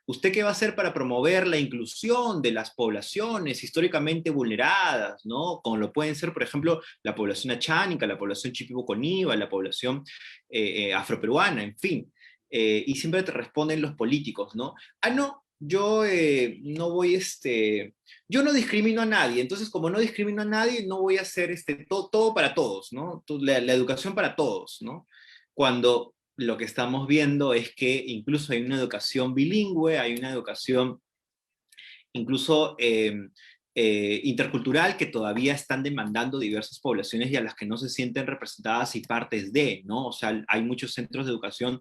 ¿usted qué va a hacer para promover la inclusión de las poblaciones históricamente vulneradas, ¿no? Como lo pueden ser, por ejemplo, la población achánica, la población chipibo-coniba, la población afroperuana, en fin. Y siempre te responden los políticos, ¿no? Ah, no, yo no voy, yo no discrimino a nadie, entonces como no discrimino a nadie, no voy a hacer todo para todos, ¿no? La educación para todos, ¿no? Cuando lo que estamos viendo es que incluso hay una educación bilingüe, hay una educación incluso intercultural que todavía están demandando diversas poblaciones y a las que no se sienten representadas y partes de, ¿no? O sea, hay muchos centros de educación,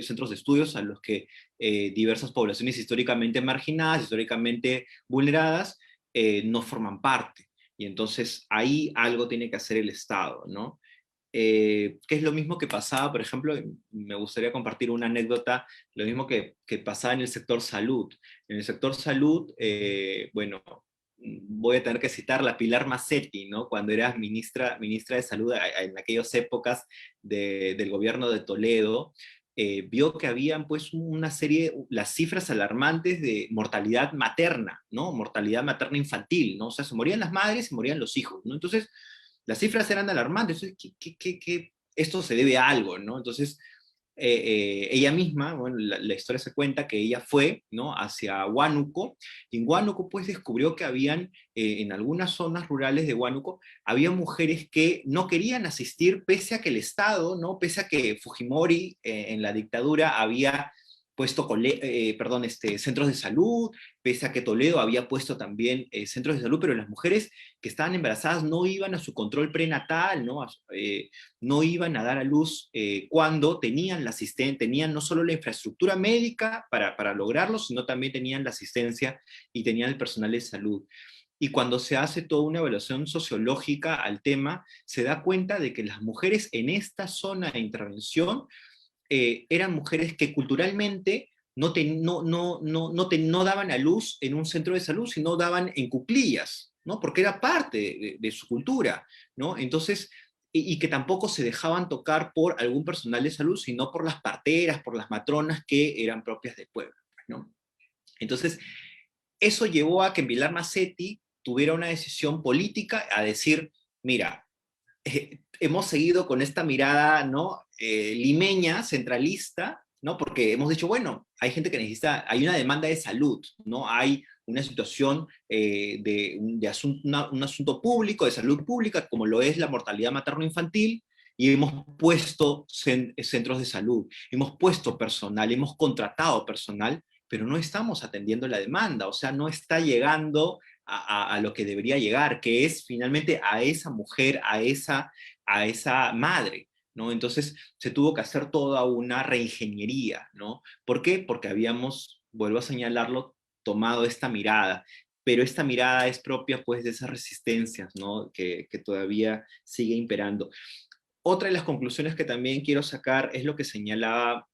centros de estudios a los que diversas poblaciones históricamente marginadas, históricamente vulneradas, no forman parte. Y entonces ahí algo tiene que hacer el Estado, ¿no? Que es lo mismo que pasaba, por ejemplo, me gustaría compartir una anécdota, lo mismo que pasaba en el sector salud. En el sector salud, bueno, voy a tener que citar la Pilar Massetti, ¿no? Cuando era ministra de Salud en aquellas épocas del gobierno de Toledo, vio que habían pues una serie, las cifras alarmantes de mortalidad materna, ¿no? Mortalidad materna infantil, ¿no? O sea, se morían las madres y morían los hijos, ¿no? Entonces, las cifras eran alarmantes, esto se debe a algo, ¿no? Entonces, ella misma, bueno, la historia se cuenta que ella fue, ¿no?, hacia Huánuco, y en Huánuco pues descubrió que habían, en algunas zonas rurales de Huánuco, había mujeres que no querían asistir pese a que el Estado, ¿no?, pese a que Fujimori en la dictadura había puesto centros de salud, pese a que Toledo había puesto también centros de salud, pero las mujeres que estaban embarazadas no iban a su control prenatal, ¿no? No iban a dar a luz cuando tenían tenían no solo la infraestructura médica para lograrlo, sino también tenían la asistencia y tenían el personal de salud. Y cuando se hace toda una evaluación sociológica al tema, se da cuenta de que las mujeres en esta zona de intervención eran mujeres que culturalmente no daban a luz en un centro de salud, sino daban en cuclillas, ¿no? Porque era parte de su cultura, ¿no? Entonces, y que tampoco se dejaban tocar por algún personal de salud, sino por las parteras, por las matronas que eran propias del pueblo, ¿no? Entonces, eso llevó a que Pilar Massetti tuviera una decisión política a decir, mira, hemos seguido con esta mirada, ¿no?, limeña, centralista, ¿no? Porque hemos dicho, bueno, hay gente que necesita, hay una demanda de salud, ¿no? Hay una situación un asunto público, de salud pública, como lo es la mortalidad materno-infantil, y hemos puesto centros de salud, hemos puesto personal, hemos contratado personal, pero no estamos atendiendo la demanda, o sea, no está llegando a lo que debería llegar, que es finalmente a esa mujer, a esa madre, ¿no? Entonces se tuvo que hacer toda una reingeniería, ¿no? ¿Por qué? Porque habíamos, vuelvo a señalarlo, tomado esta mirada, pero esta mirada es propia pues de esas resistencias, ¿no?, que todavía sigue imperando. Otra de las conclusiones que también quiero sacar es lo que señalaba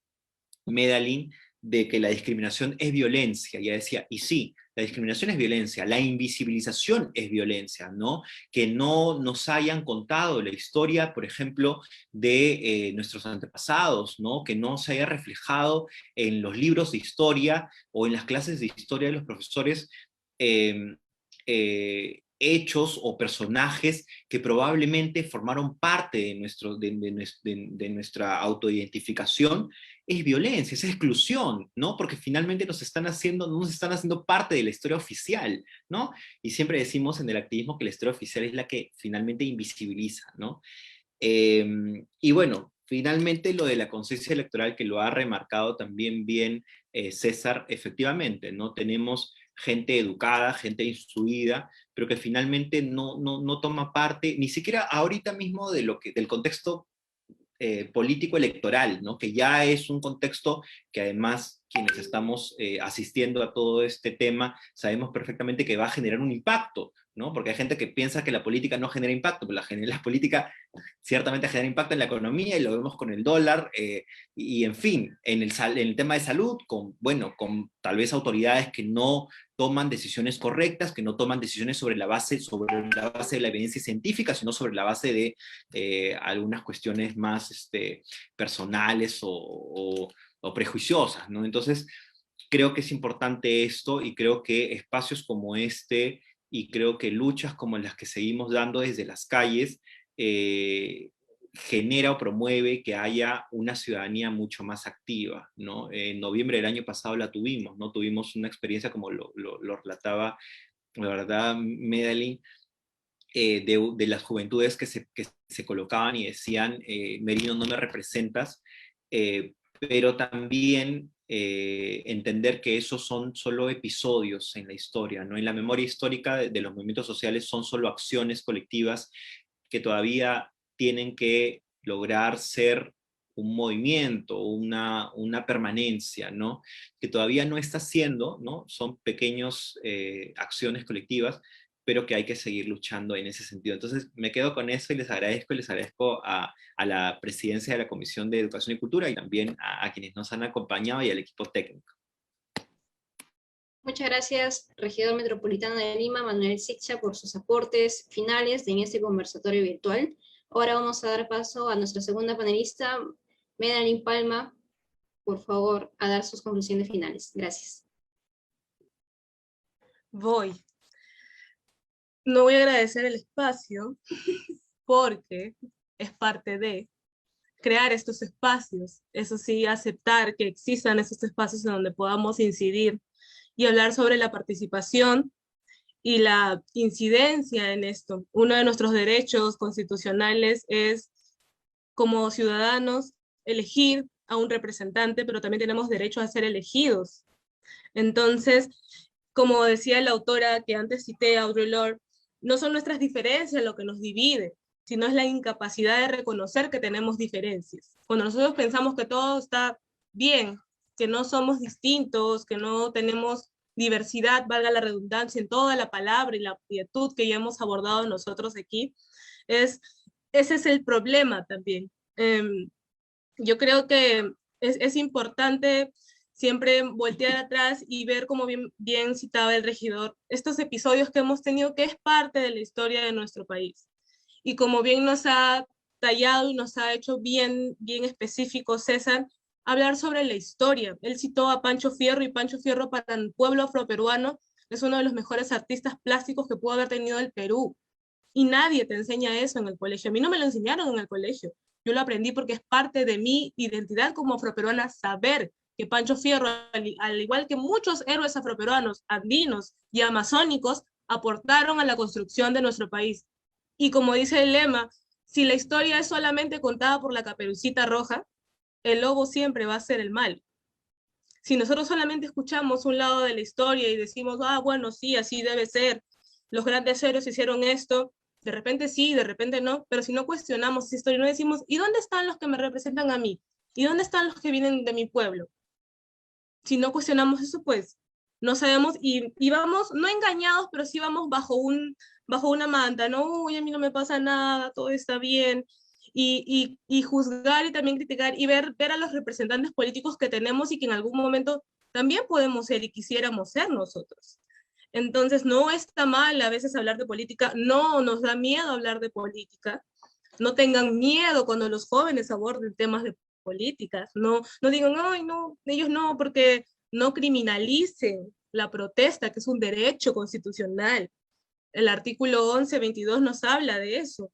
Medellín, de que la discriminación es violencia. Ella decía, y sí, la discriminación es violencia, la invisibilización es violencia, ¿no? Que no nos hayan contado la historia, por ejemplo, de nuestros antepasados, ¿no? Que no se haya reflejado en los libros de historia o en las clases de historia de los profesores hechos o personajes que probablemente formaron parte de nuestra autoidentificación, es violencia, es exclusión, ¿no? Porque finalmente no nos están haciendo parte de la historia oficial, ¿no? Y siempre decimos en el activismo que la historia oficial es la que finalmente invisibiliza, ¿no? Y bueno, finalmente lo de la conciencia electoral, que lo ha remarcado también bien César, efectivamente, ¿no? Tenemos gente educada, gente instruida, pero que finalmente no toma parte, ni siquiera ahorita mismo del contexto político electoral, ¿no? Que ya es un contexto que además quienes estamos asistiendo a todo este tema sabemos perfectamente que va a generar un impacto, ¿no? Porque hay gente que piensa que la política no genera impacto, pero la política ciertamente genera impacto en la economía, y lo vemos con el dólar, y en fin, en el tema de salud, con tal vez autoridades que no toman decisiones correctas, que no toman decisiones sobre la base de la evidencia científica, sino sobre la base de algunas cuestiones más personales o prejuiciosas, ¿no? Entonces, creo que es importante esto, y creo que espacios como este, y creo que luchas como las que seguimos dando desde las calles, genera o promueve que haya una ciudadanía mucho más activa, ¿no? En noviembre del año pasado la tuvimos, ¿no? Tuvimos una experiencia, como lo relataba, la verdad, Medellín, de las juventudes que se colocaban y decían, Merino, no me representas, pero también entender que esos son solo episodios en la historia, ¿no? En la memoria histórica de los movimientos sociales son solo acciones colectivas que todavía tienen que lograr ser un movimiento, una permanencia, ¿no? Que todavía no está siendo, ¿no? Son pequeñas acciones colectivas, pero que hay que seguir luchando en ese sentido. Entonces, me quedo con eso y les agradezco a la presidencia de la Comisión de Educación y Cultura y también a quienes nos han acompañado y al equipo técnico. Muchas gracias, regidor metropolitano de Lima, Manuel Siccha, por sus aportes finales en este conversatorio virtual. Ahora vamos a dar paso a nuestra segunda panelista, Medalín Palma, por favor, a dar sus conclusiones finales. Gracias. No voy a agradecer el espacio porque es parte de crear estos espacios. Eso sí, aceptar que existan esos espacios en donde podamos incidir y hablar sobre la participación y la incidencia en esto. Uno de nuestros derechos constitucionales es, como ciudadanos, elegir a un representante, pero también tenemos derecho a ser elegidos. Entonces, como decía la autora que antes cité, Audre Lorde, no son nuestras diferencias lo que nos divide, sino es la incapacidad de reconocer que tenemos diferencias. Cuando nosotros pensamos que todo está bien, que no somos distintos, que no tenemos diversidad, valga la redundancia, en toda la palabra y la amplitud que ya hemos abordado nosotros aquí, ese es el problema también. Yo creo que es importante siempre voltear atrás y ver, como bien citaba el regidor, estos episodios que hemos tenido, que es parte de la historia de nuestro país. Y como bien nos ha tallado y nos ha hecho bien específico César, hablar sobre la historia. Él citó a Pancho Fierro, y Pancho Fierro para el pueblo afroperuano es uno de los mejores artistas plásticos que pudo haber tenido el Perú. Y nadie te enseña eso en el colegio. A mí no me lo enseñaron en el colegio. Yo lo aprendí porque es parte de mi identidad como afroperuana saber que Pancho Fierro, al igual que muchos héroes afroperuanos, andinos y amazónicos, aportaron a la construcción de nuestro país. Y como dice el lema, si la historia es solamente contada por la Caperucita Roja, el lobo siempre va a ser el mal. Si nosotros solamente escuchamos un lado de la historia y decimos, bueno, sí, así debe ser, los grandes héroes hicieron esto, de repente sí, de repente no, pero si no cuestionamos esa historia, no decimos, ¿y dónde están los que me representan a mí? ¿Y dónde están los que vienen de mi pueblo? Si no cuestionamos eso, pues no sabemos, y vamos, no engañados, pero sí vamos bajo una manta, ¿no? Uy, a mí no me pasa nada, todo está bien, y juzgar y también criticar, y ver a los representantes políticos que tenemos y que en algún momento también podemos ser y quisiéramos ser nosotros. Entonces no está mal a veces hablar de política, no nos da miedo hablar de política, no tengan miedo cuando los jóvenes aborden temas de políticas, no digan, ay, no, ellos no, porque no criminalicen la protesta, que es un derecho constitucional. El artículo 1122 nos habla de eso,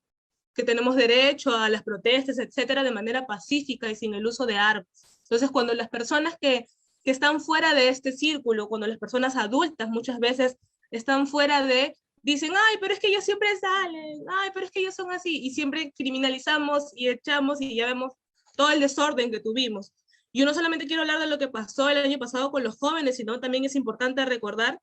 que tenemos derecho a las protestas, etcétera, de manera pacífica y sin el uso de armas. Entonces, cuando las personas que están fuera de este círculo, cuando las personas adultas muchas veces están fuera dicen, ay, pero es que ellos siempre salen, ay, pero es que ellos son así, y siempre criminalizamos y echamos y ya vemos todo el desorden que tuvimos. Yo no solamente quiero hablar de lo que pasó el año pasado con los jóvenes, sino también es importante recordar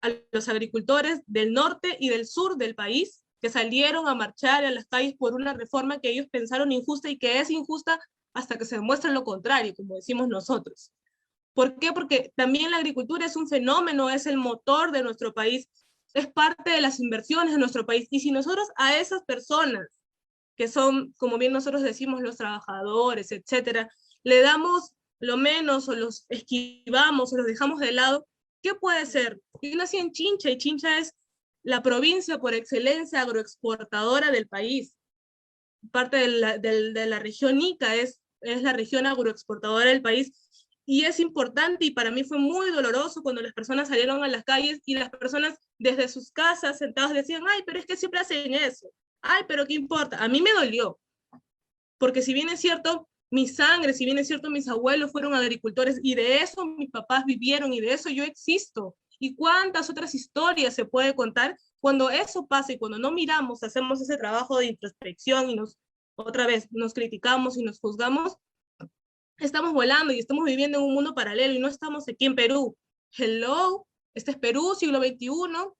a los agricultores del norte y del sur del país que salieron a marchar a las calles por una reforma que ellos pensaron injusta y que es injusta hasta que se demuestre lo contrario, como decimos nosotros. ¿Por qué? Porque también la agricultura es un fenómeno, es el motor de nuestro país, es parte de las inversiones de nuestro país. Y si nosotros a esas personas, que son, como bien nosotros decimos, los trabajadores, etcétera, le damos lo menos o los esquivamos o los dejamos de lado, ¿qué puede ser? Yo nací en Chincha y Chincha es la provincia por excelencia agroexportadora del país. Parte de la región Ica es la región agroexportadora del país. Y es importante, y para mí fue muy doloroso cuando las personas salieron a las calles y las personas desde sus casas sentados decían, ay, pero es que siempre hacen eso. Ay, pero ¿qué importa? A mí me dolió. Porque si bien es cierto, mi sangre, si bien es cierto, mis abuelos fueron agricultores y de eso mis papás vivieron y de eso yo existo. ¿Y cuántas otras historias se puede contar cuando eso pasa y cuando no miramos, hacemos ese trabajo de introspección y otra vez nos criticamos y nos juzgamos? estamos volando y estamos viviendo en un mundo paralelo y no estamos aquí en Perú. Hello, este es Perú, siglo XXI,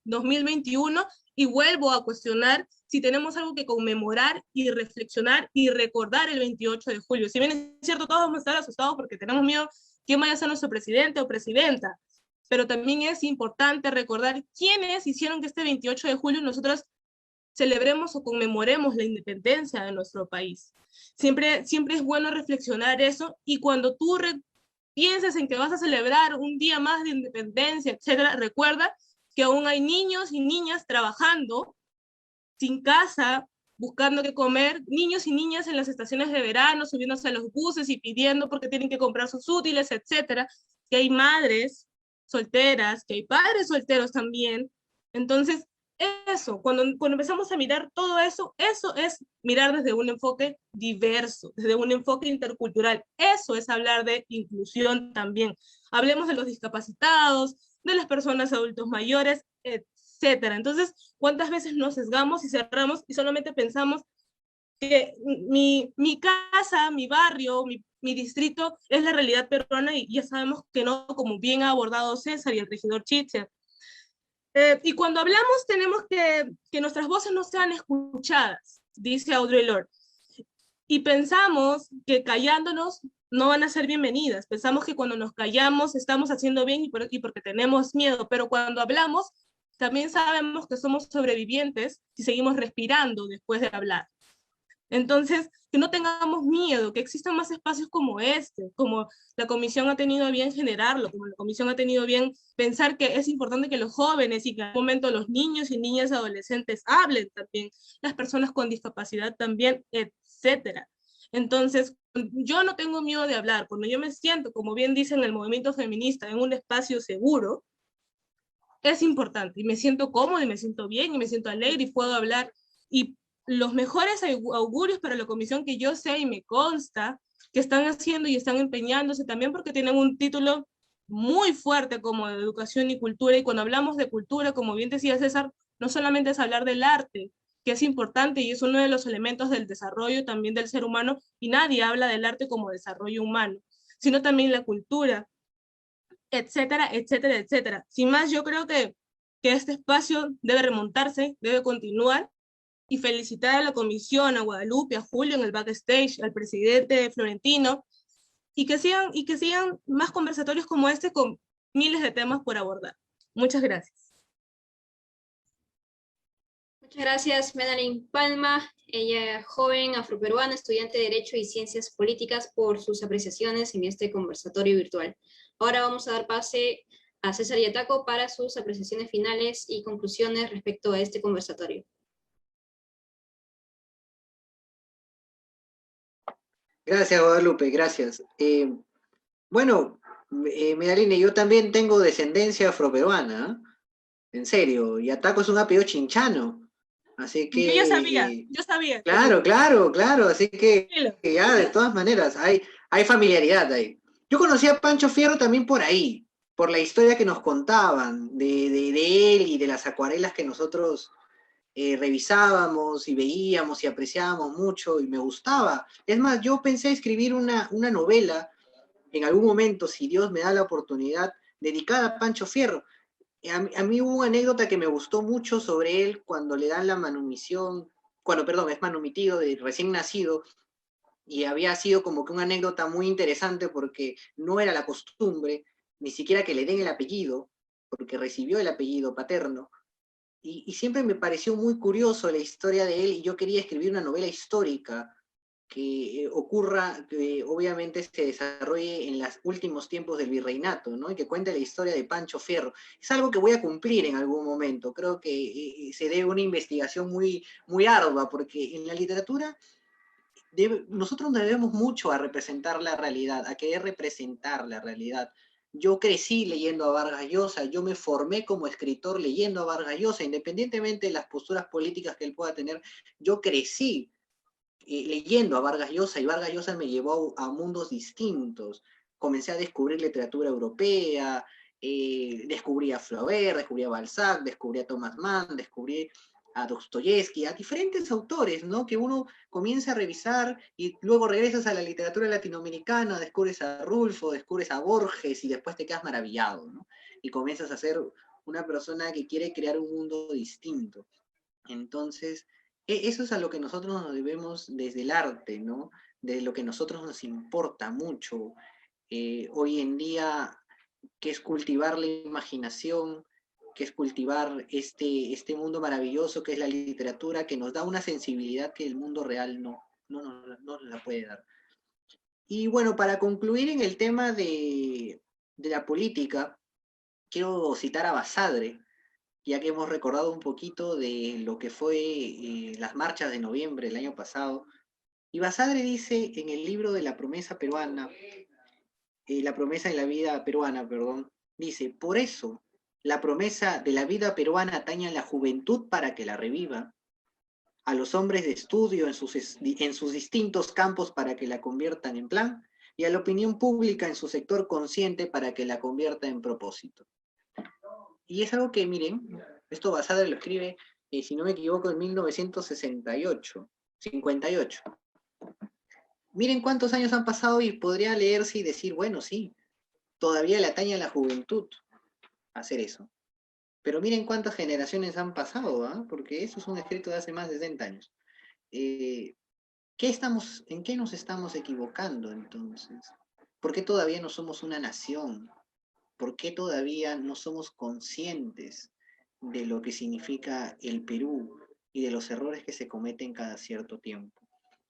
2021, y vuelvo a cuestionar si tenemos algo que conmemorar y reflexionar y recordar el 28 de julio. Si bien es cierto, todos vamos a estar asustados porque tenemos miedo quién vaya a ser nuestro presidente o presidenta, pero también es importante recordar quiénes hicieron que este 28 de julio nosotros celebremos o conmemoremos la independencia de nuestro país. Siempre es bueno reflexionar eso, y cuando tú pienses en que vas a celebrar un día más de independencia, etcétera, recuerda que aún hay niños y niñas trabajando sin casa, buscando qué comer, niños y niñas en las estaciones de verano, subiéndose a los buses y pidiendo porque tienen que comprar sus útiles, etcétera, que hay madres solteras, que hay padres solteros también. Entonces, eso, cuando empezamos a mirar todo eso, eso es mirar desde un enfoque diverso, desde un enfoque intercultural. Eso es hablar de inclusión también. Hablemos de los discapacitados, de las personas adultos mayores, etcétera. Entonces, ¿cuántas veces nos sesgamos y cerramos y solamente pensamos que mi casa, mi barrio, mi distrito es la realidad peruana, y ya sabemos que no, como bien ha abordado César y el regidor Chicha? Y cuando hablamos tenemos que nuestras voces no sean escuchadas, dice Audre Lorde. Y pensamos que callándonos no van a ser bienvenidas. Pensamos que cuando nos callamos estamos haciendo bien y porque tenemos miedo, pero cuando hablamos también sabemos que somos sobrevivientes si seguimos respirando después de hablar. Entonces, que no tengamos miedo, que existan más espacios como este, como la comisión ha tenido a bien generarlo, como la comisión ha tenido a bien pensar que es importante que los jóvenes y que en algún momento los niños y niñas adolescentes hablen también, las personas con discapacidad también, etcétera. Entonces, yo no tengo miedo de hablar. Cuando yo me siento, como bien dicen, el movimiento feminista, en un espacio seguro, es importante, y me siento cómoda, y me siento bien, y me siento alegre, y puedo hablar, y los mejores augurios para la comisión que yo sé y me consta que están haciendo y están empeñándose también porque tienen un título muy fuerte como de educación y cultura, y cuando hablamos de cultura, como bien decía César, no solamente es hablar del arte, que es importante y es uno de los elementos del desarrollo también del ser humano, y nadie habla del arte como desarrollo humano, sino también la cultura, etcétera, etcétera, etcétera. Sin más, yo creo que este espacio debe remontarse, debe continuar, y felicitar a la comisión, a Guadalupe, a Julio en el backstage, al presidente Florentino, y que sigan más conversatorios como este con miles de temas por abordar. Muchas gracias. Muchas gracias, Madeline Palma, ella joven afroperuana, estudiante de Derecho y Ciencias Políticas, por sus apreciaciones en este conversatorio virtual. Ahora vamos a dar pase a César Yataco para sus apreciaciones finales y conclusiones respecto a este conversatorio. Gracias, Guadalupe, gracias. Bueno, Medaline, yo también tengo descendencia afroperuana, ¿eh? En serio, y Ataco es un apellido chinchano, así que... Yo sabía. Claro, así que ya, de todas maneras, hay familiaridad ahí. Yo conocí a Pancho Fierro también por ahí, por la historia que nos contaban de él y de las acuarelas que nosotros revisábamos y veíamos y apreciábamos mucho y me gustaba. Es más, yo pensé escribir una novela en algún momento, si Dios me da la oportunidad, dedicada a Pancho Fierro. A mí hubo una anécdota que me gustó mucho sobre él cuando le dan la manumisión, es manumitido de recién nacido, y había sido como que una anécdota muy interesante porque no era la costumbre, ni siquiera que le den el apellido, porque recibió el apellido paterno, y siempre me pareció muy curioso la historia de él, y yo quería escribir una novela histórica que ocurra, que obviamente se desarrolle en los últimos tiempos del virreinato, ¿no? Y que cuente la historia de Pancho Fierro. Es algo que voy a cumplir en algún momento. Creo que se debe una investigación muy, muy ardua, porque en la literatura nosotros nos debemos mucho a representar la realidad, a querer representar la realidad. Yo crecí leyendo a Vargas Llosa, yo me formé como escritor leyendo a Vargas Llosa, independientemente de las posturas políticas que él pueda tener, yo crecí leyendo a Vargas Llosa, y Vargas Llosa me llevó a mundos distintos. Comencé a descubrir literatura europea, descubrí a Flaubert, descubrí a Balzac, descubrí a Thomas Mann, descubrí a Dostoyevsky, a diferentes autores, ¿no? Que uno comienza a revisar y luego regresas a la literatura latinoamericana, descubres a Rulfo, descubres a Borges y después te quedas maravillado, ¿no? Y comienzas a ser una persona que quiere crear un mundo distinto. Entonces, eso es a lo que nosotros nos debemos desde el arte, ¿no? De lo que a nosotros nos importa mucho. Hoy en día, que es cultivar la imaginación, que es cultivar este mundo maravilloso que es la literatura, que nos da una sensibilidad que el mundo real no la puede dar. Y bueno, para concluir en el tema de la política, quiero citar a Basadre, ya que hemos recordado un poquito de lo que fue las marchas de noviembre del año pasado. Y Basadre dice en el libro de la promesa peruana, la promesa de la vida peruana, perdón, dice, por eso la promesa de la vida peruana atañe a la juventud para que la reviva, a los hombres de estudio en sus distintos campos para que la conviertan en plan, y a la opinión pública en su sector consciente para que la convierta en propósito. Y es algo que, miren, esto Basadre lo escribe, si no me equivoco, en 1968, 58. Miren cuántos años han pasado y podría leerse y decir, bueno, sí, todavía le atañe a la juventud hacer eso. Pero miren cuántas generaciones han pasado, ¿eh? Porque eso es un escrito de hace más de 60 años. ¿En qué nos estamos equivocando entonces? ¿Por qué todavía no somos una nación? ¿Por qué todavía no somos conscientes de lo que significa el Perú y de los errores que se cometen cada cierto tiempo?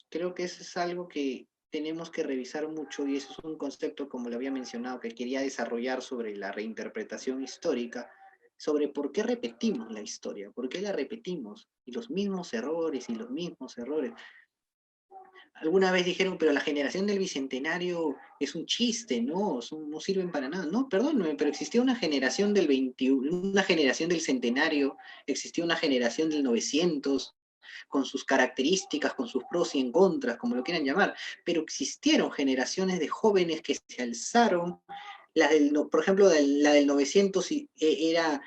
Creo que eso es algo que tenemos que revisar mucho y eso es un concepto, como lo había mencionado, que quería desarrollar sobre la reinterpretación histórica, sobre por qué repetimos la historia, por qué la repetimos, y los mismos errores y los mismos errores. Alguna vez dijeron, pero la generación del Bicentenario es un chiste, ¿no? No sirven para nada. No, perdónenme, pero existía una generación del 21, una generación del Centenario, existió una generación del 900, con sus características, con sus pros y en contras, como lo quieran llamar, pero existieron generaciones de jóvenes que se alzaron, por ejemplo, la del 900 era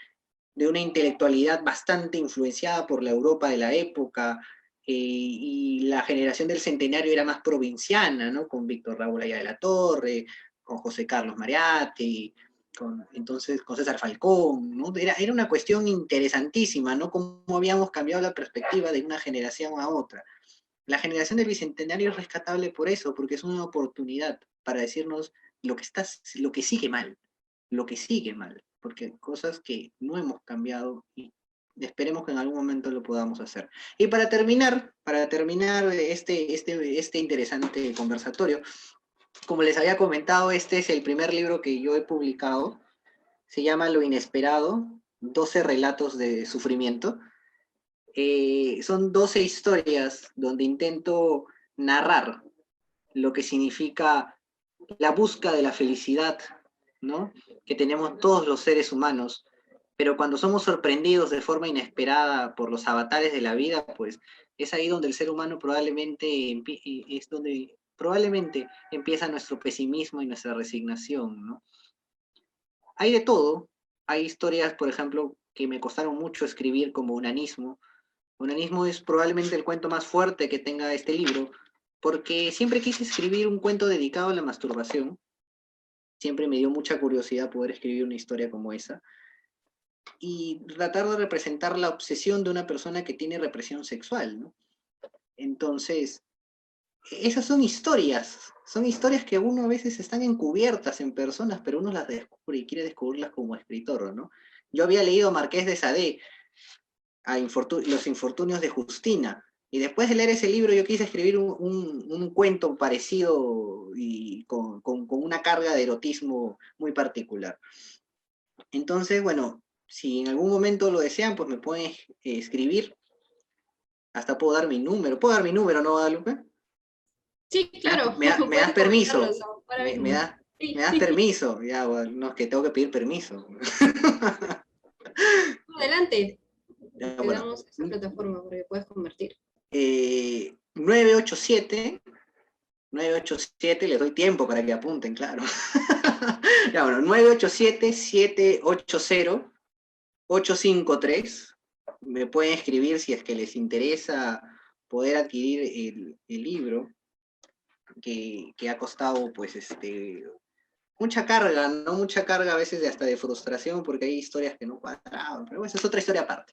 de una intelectualidad bastante influenciada por la Europa de la época, y la generación del Centenario era más provinciana, ¿no? Con Víctor Raúl Aya de la Torre, con José Carlos Mariatti, con César Falcón, ¿no? Era una cuestión interesantísima, ¿no? Cómo habíamos cambiado la perspectiva de una generación a otra. La generación del Bicentenario es rescatable por eso, porque es una oportunidad para decirnos lo que sigue mal, porque cosas que no hemos cambiado y esperemos que en algún momento lo podamos hacer. Y para terminar este interesante conversatorio, como les había comentado, este es el primer libro que yo he publicado. Se llama Lo Inesperado, 12 relatos de sufrimiento. Son 12 historias donde intento narrar lo que significa la búsqueda de la felicidad, ¿no? Que tenemos todos los seres humanos, pero cuando somos sorprendidos de forma inesperada por los avatares de la vida, pues es ahí donde el ser humano probablemente empieza nuestro pesimismo y nuestra resignación, ¿no? Hay de todo. Hay historias, por ejemplo, que me costaron mucho escribir, como Onanismo. Onanismo es probablemente el cuento más fuerte que tenga este libro, porque siempre quise escribir un cuento dedicado a la masturbación. Siempre me dio mucha curiosidad poder escribir una historia como esa. Y tratar de representar la obsesión de una persona que tiene represión sexual, ¿no? Entonces, esas son historias que uno a veces están encubiertas en personas, pero uno las descubre y quiere descubrirlas como escritor, ¿no? Yo había leído Marqués de Sade, Los infortunios de Justina, y después de leer ese libro yo quise escribir un cuento parecido y con una carga de erotismo muy particular. Entonces, bueno, si en algún momento lo desean, pues me pueden escribir. Hasta puedo dar mi número. ¿Puedo dar mi número, no, Guadalupe? Sí, claro. ¿Me das permiso? ¿Me das Sí. permiso? Ya, bueno, no, es que tengo que pedir permiso. Adelante. Ya, Te bueno. damos esa plataforma para que puedas convertir. 987, les doy tiempo para que apunten, claro. Ya, bueno, 987-780-853, me pueden escribir si es que les interesa poder adquirir el libro, que ha costado, pues, mucha carga, ¿no? Mucha carga a veces hasta de frustración, porque hay historias que no cuadraban, pero esa es otra historia aparte.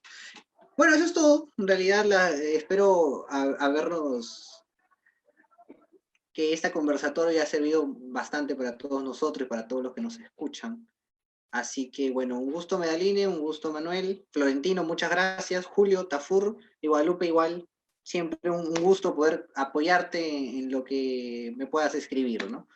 Bueno, eso es todo. En realidad, espero habernos, que este conversatorio haya servido bastante para todos nosotros y para todos los que nos escuchan. Así que, bueno, un gusto Medaline, un gusto Manuel, Florentino, muchas gracias, Julio, Tafur, y Guadalupe igual, siempre un gusto poder apoyarte en lo que me puedas escribir, ¿no?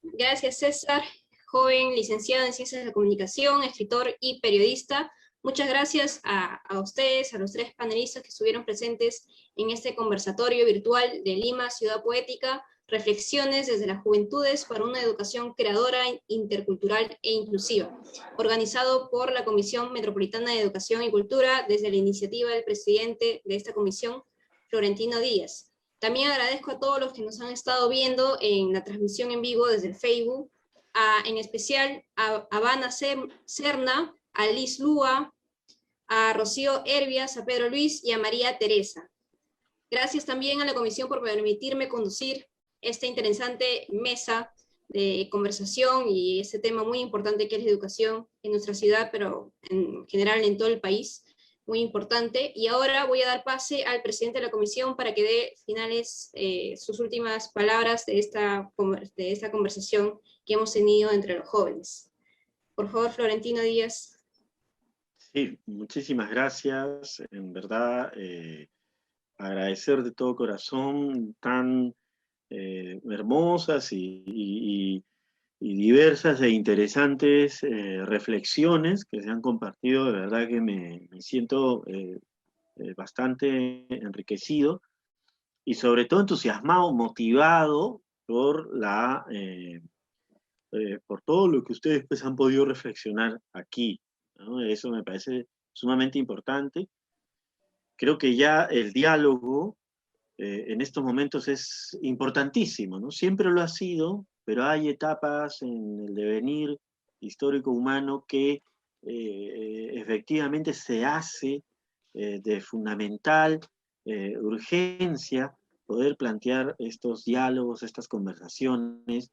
Gracias, César, joven licenciado en Ciencias de la Comunicación, escritor y periodista. Muchas gracias a ustedes, a los tres panelistas que estuvieron presentes en este conversatorio virtual de Lima, Ciudad Poética, Reflexiones desde las Juventudes para una educación creadora, intercultural e inclusiva, organizado por la Comisión Metropolitana de Educación y Cultura desde la iniciativa del presidente de esta comisión, Florentino Díaz. También agradezco a todos los que nos han estado viendo en la transmisión en vivo desde el Facebook, en especial a Habana Serna, a Liz Lúa, a Rocío Herbias, a Pedro Luis y a María Teresa. Gracias también a la comisión por permitirme conducir esta interesante mesa de conversación y este tema muy importante que es la educación en nuestra ciudad, pero en general en todo el país, muy importante. Y ahora voy a dar pase al presidente de la comisión para que dé finales sus últimas palabras de esta conversación que hemos tenido entre los jóvenes. Por favor, Florentino Díaz. Sí, muchísimas gracias. En verdad, agradecer de todo corazón tan hermosas y diversas e interesantes reflexiones que se han compartido. De verdad que me siento bastante enriquecido y sobre todo entusiasmado, motivado por por todo lo que ustedes pues, han podido reflexionar aquí, ¿no? Eso me parece sumamente importante. Creo que ya el diálogo en estos momentos es importantísimo, ¿no? Siempre lo ha sido, pero hay etapas en el devenir histórico humano que efectivamente se hace de fundamental urgencia poder plantear estos diálogos, estas conversaciones,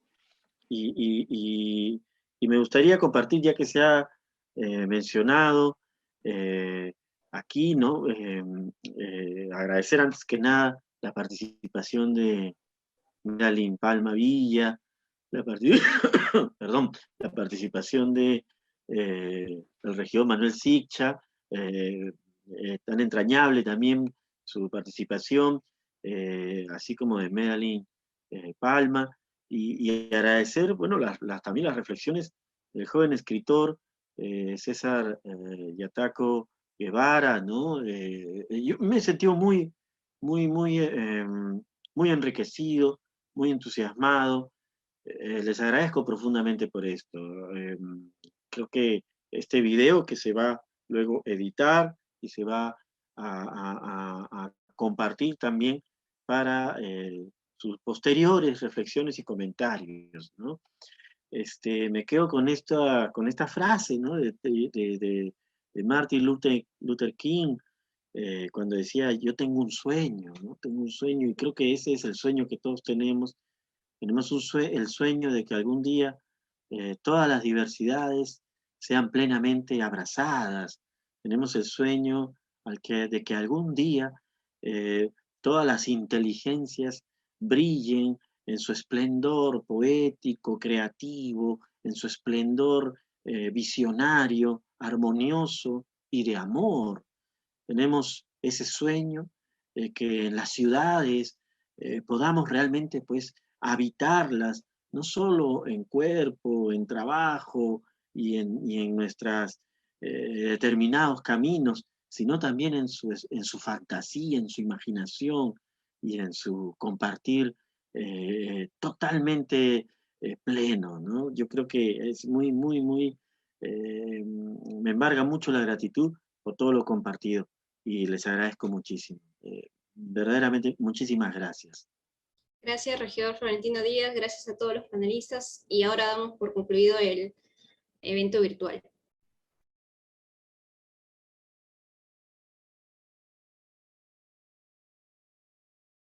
y me gustaría compartir, ya que se ha mencionado aquí, ¿no? Agradecer antes que nada la participación de Medaline Palma Villa, perdón, la participación de el regidor Manuel Siccha, tan entrañable también su participación, así como de Medaline Palma, y agradecer, bueno, también las reflexiones del joven escritor César Yataco Guevara, ¿no? Yo me he sentido muy enriquecido, muy entusiasmado. Les agradezco profundamente por esto. Creo que este video que se va luego a editar y se va a compartir también para sus posteriores reflexiones y comentarios, ¿no? Me quedo con esta frase, ¿no? de Martin Luther King, cuando decía, yo tengo un sueño, ¿no? Tengo un sueño, y creo que ese es el sueño que todos tenemos. Tenemos el sueño de que algún día todas las diversidades sean plenamente abrazadas. Tenemos el sueño de que algún día todas las inteligencias brillen en su esplendor poético, creativo, en su esplendor visionario, armonioso y de amor. Tenemos ese sueño de que en las ciudades podamos realmente pues habitarlas, no solo en cuerpo, en trabajo y en nuestros determinados caminos, sino también en su fantasía, en su imaginación y en su compartir totalmente pleno, ¿no? Yo creo que es muy, me embarga mucho la gratitud por todo lo compartido y les agradezco muchísimo. Verdaderamente, muchísimas gracias. Gracias, regidor Florentino Díaz, gracias a todos los panelistas y ahora damos por concluido el evento virtual.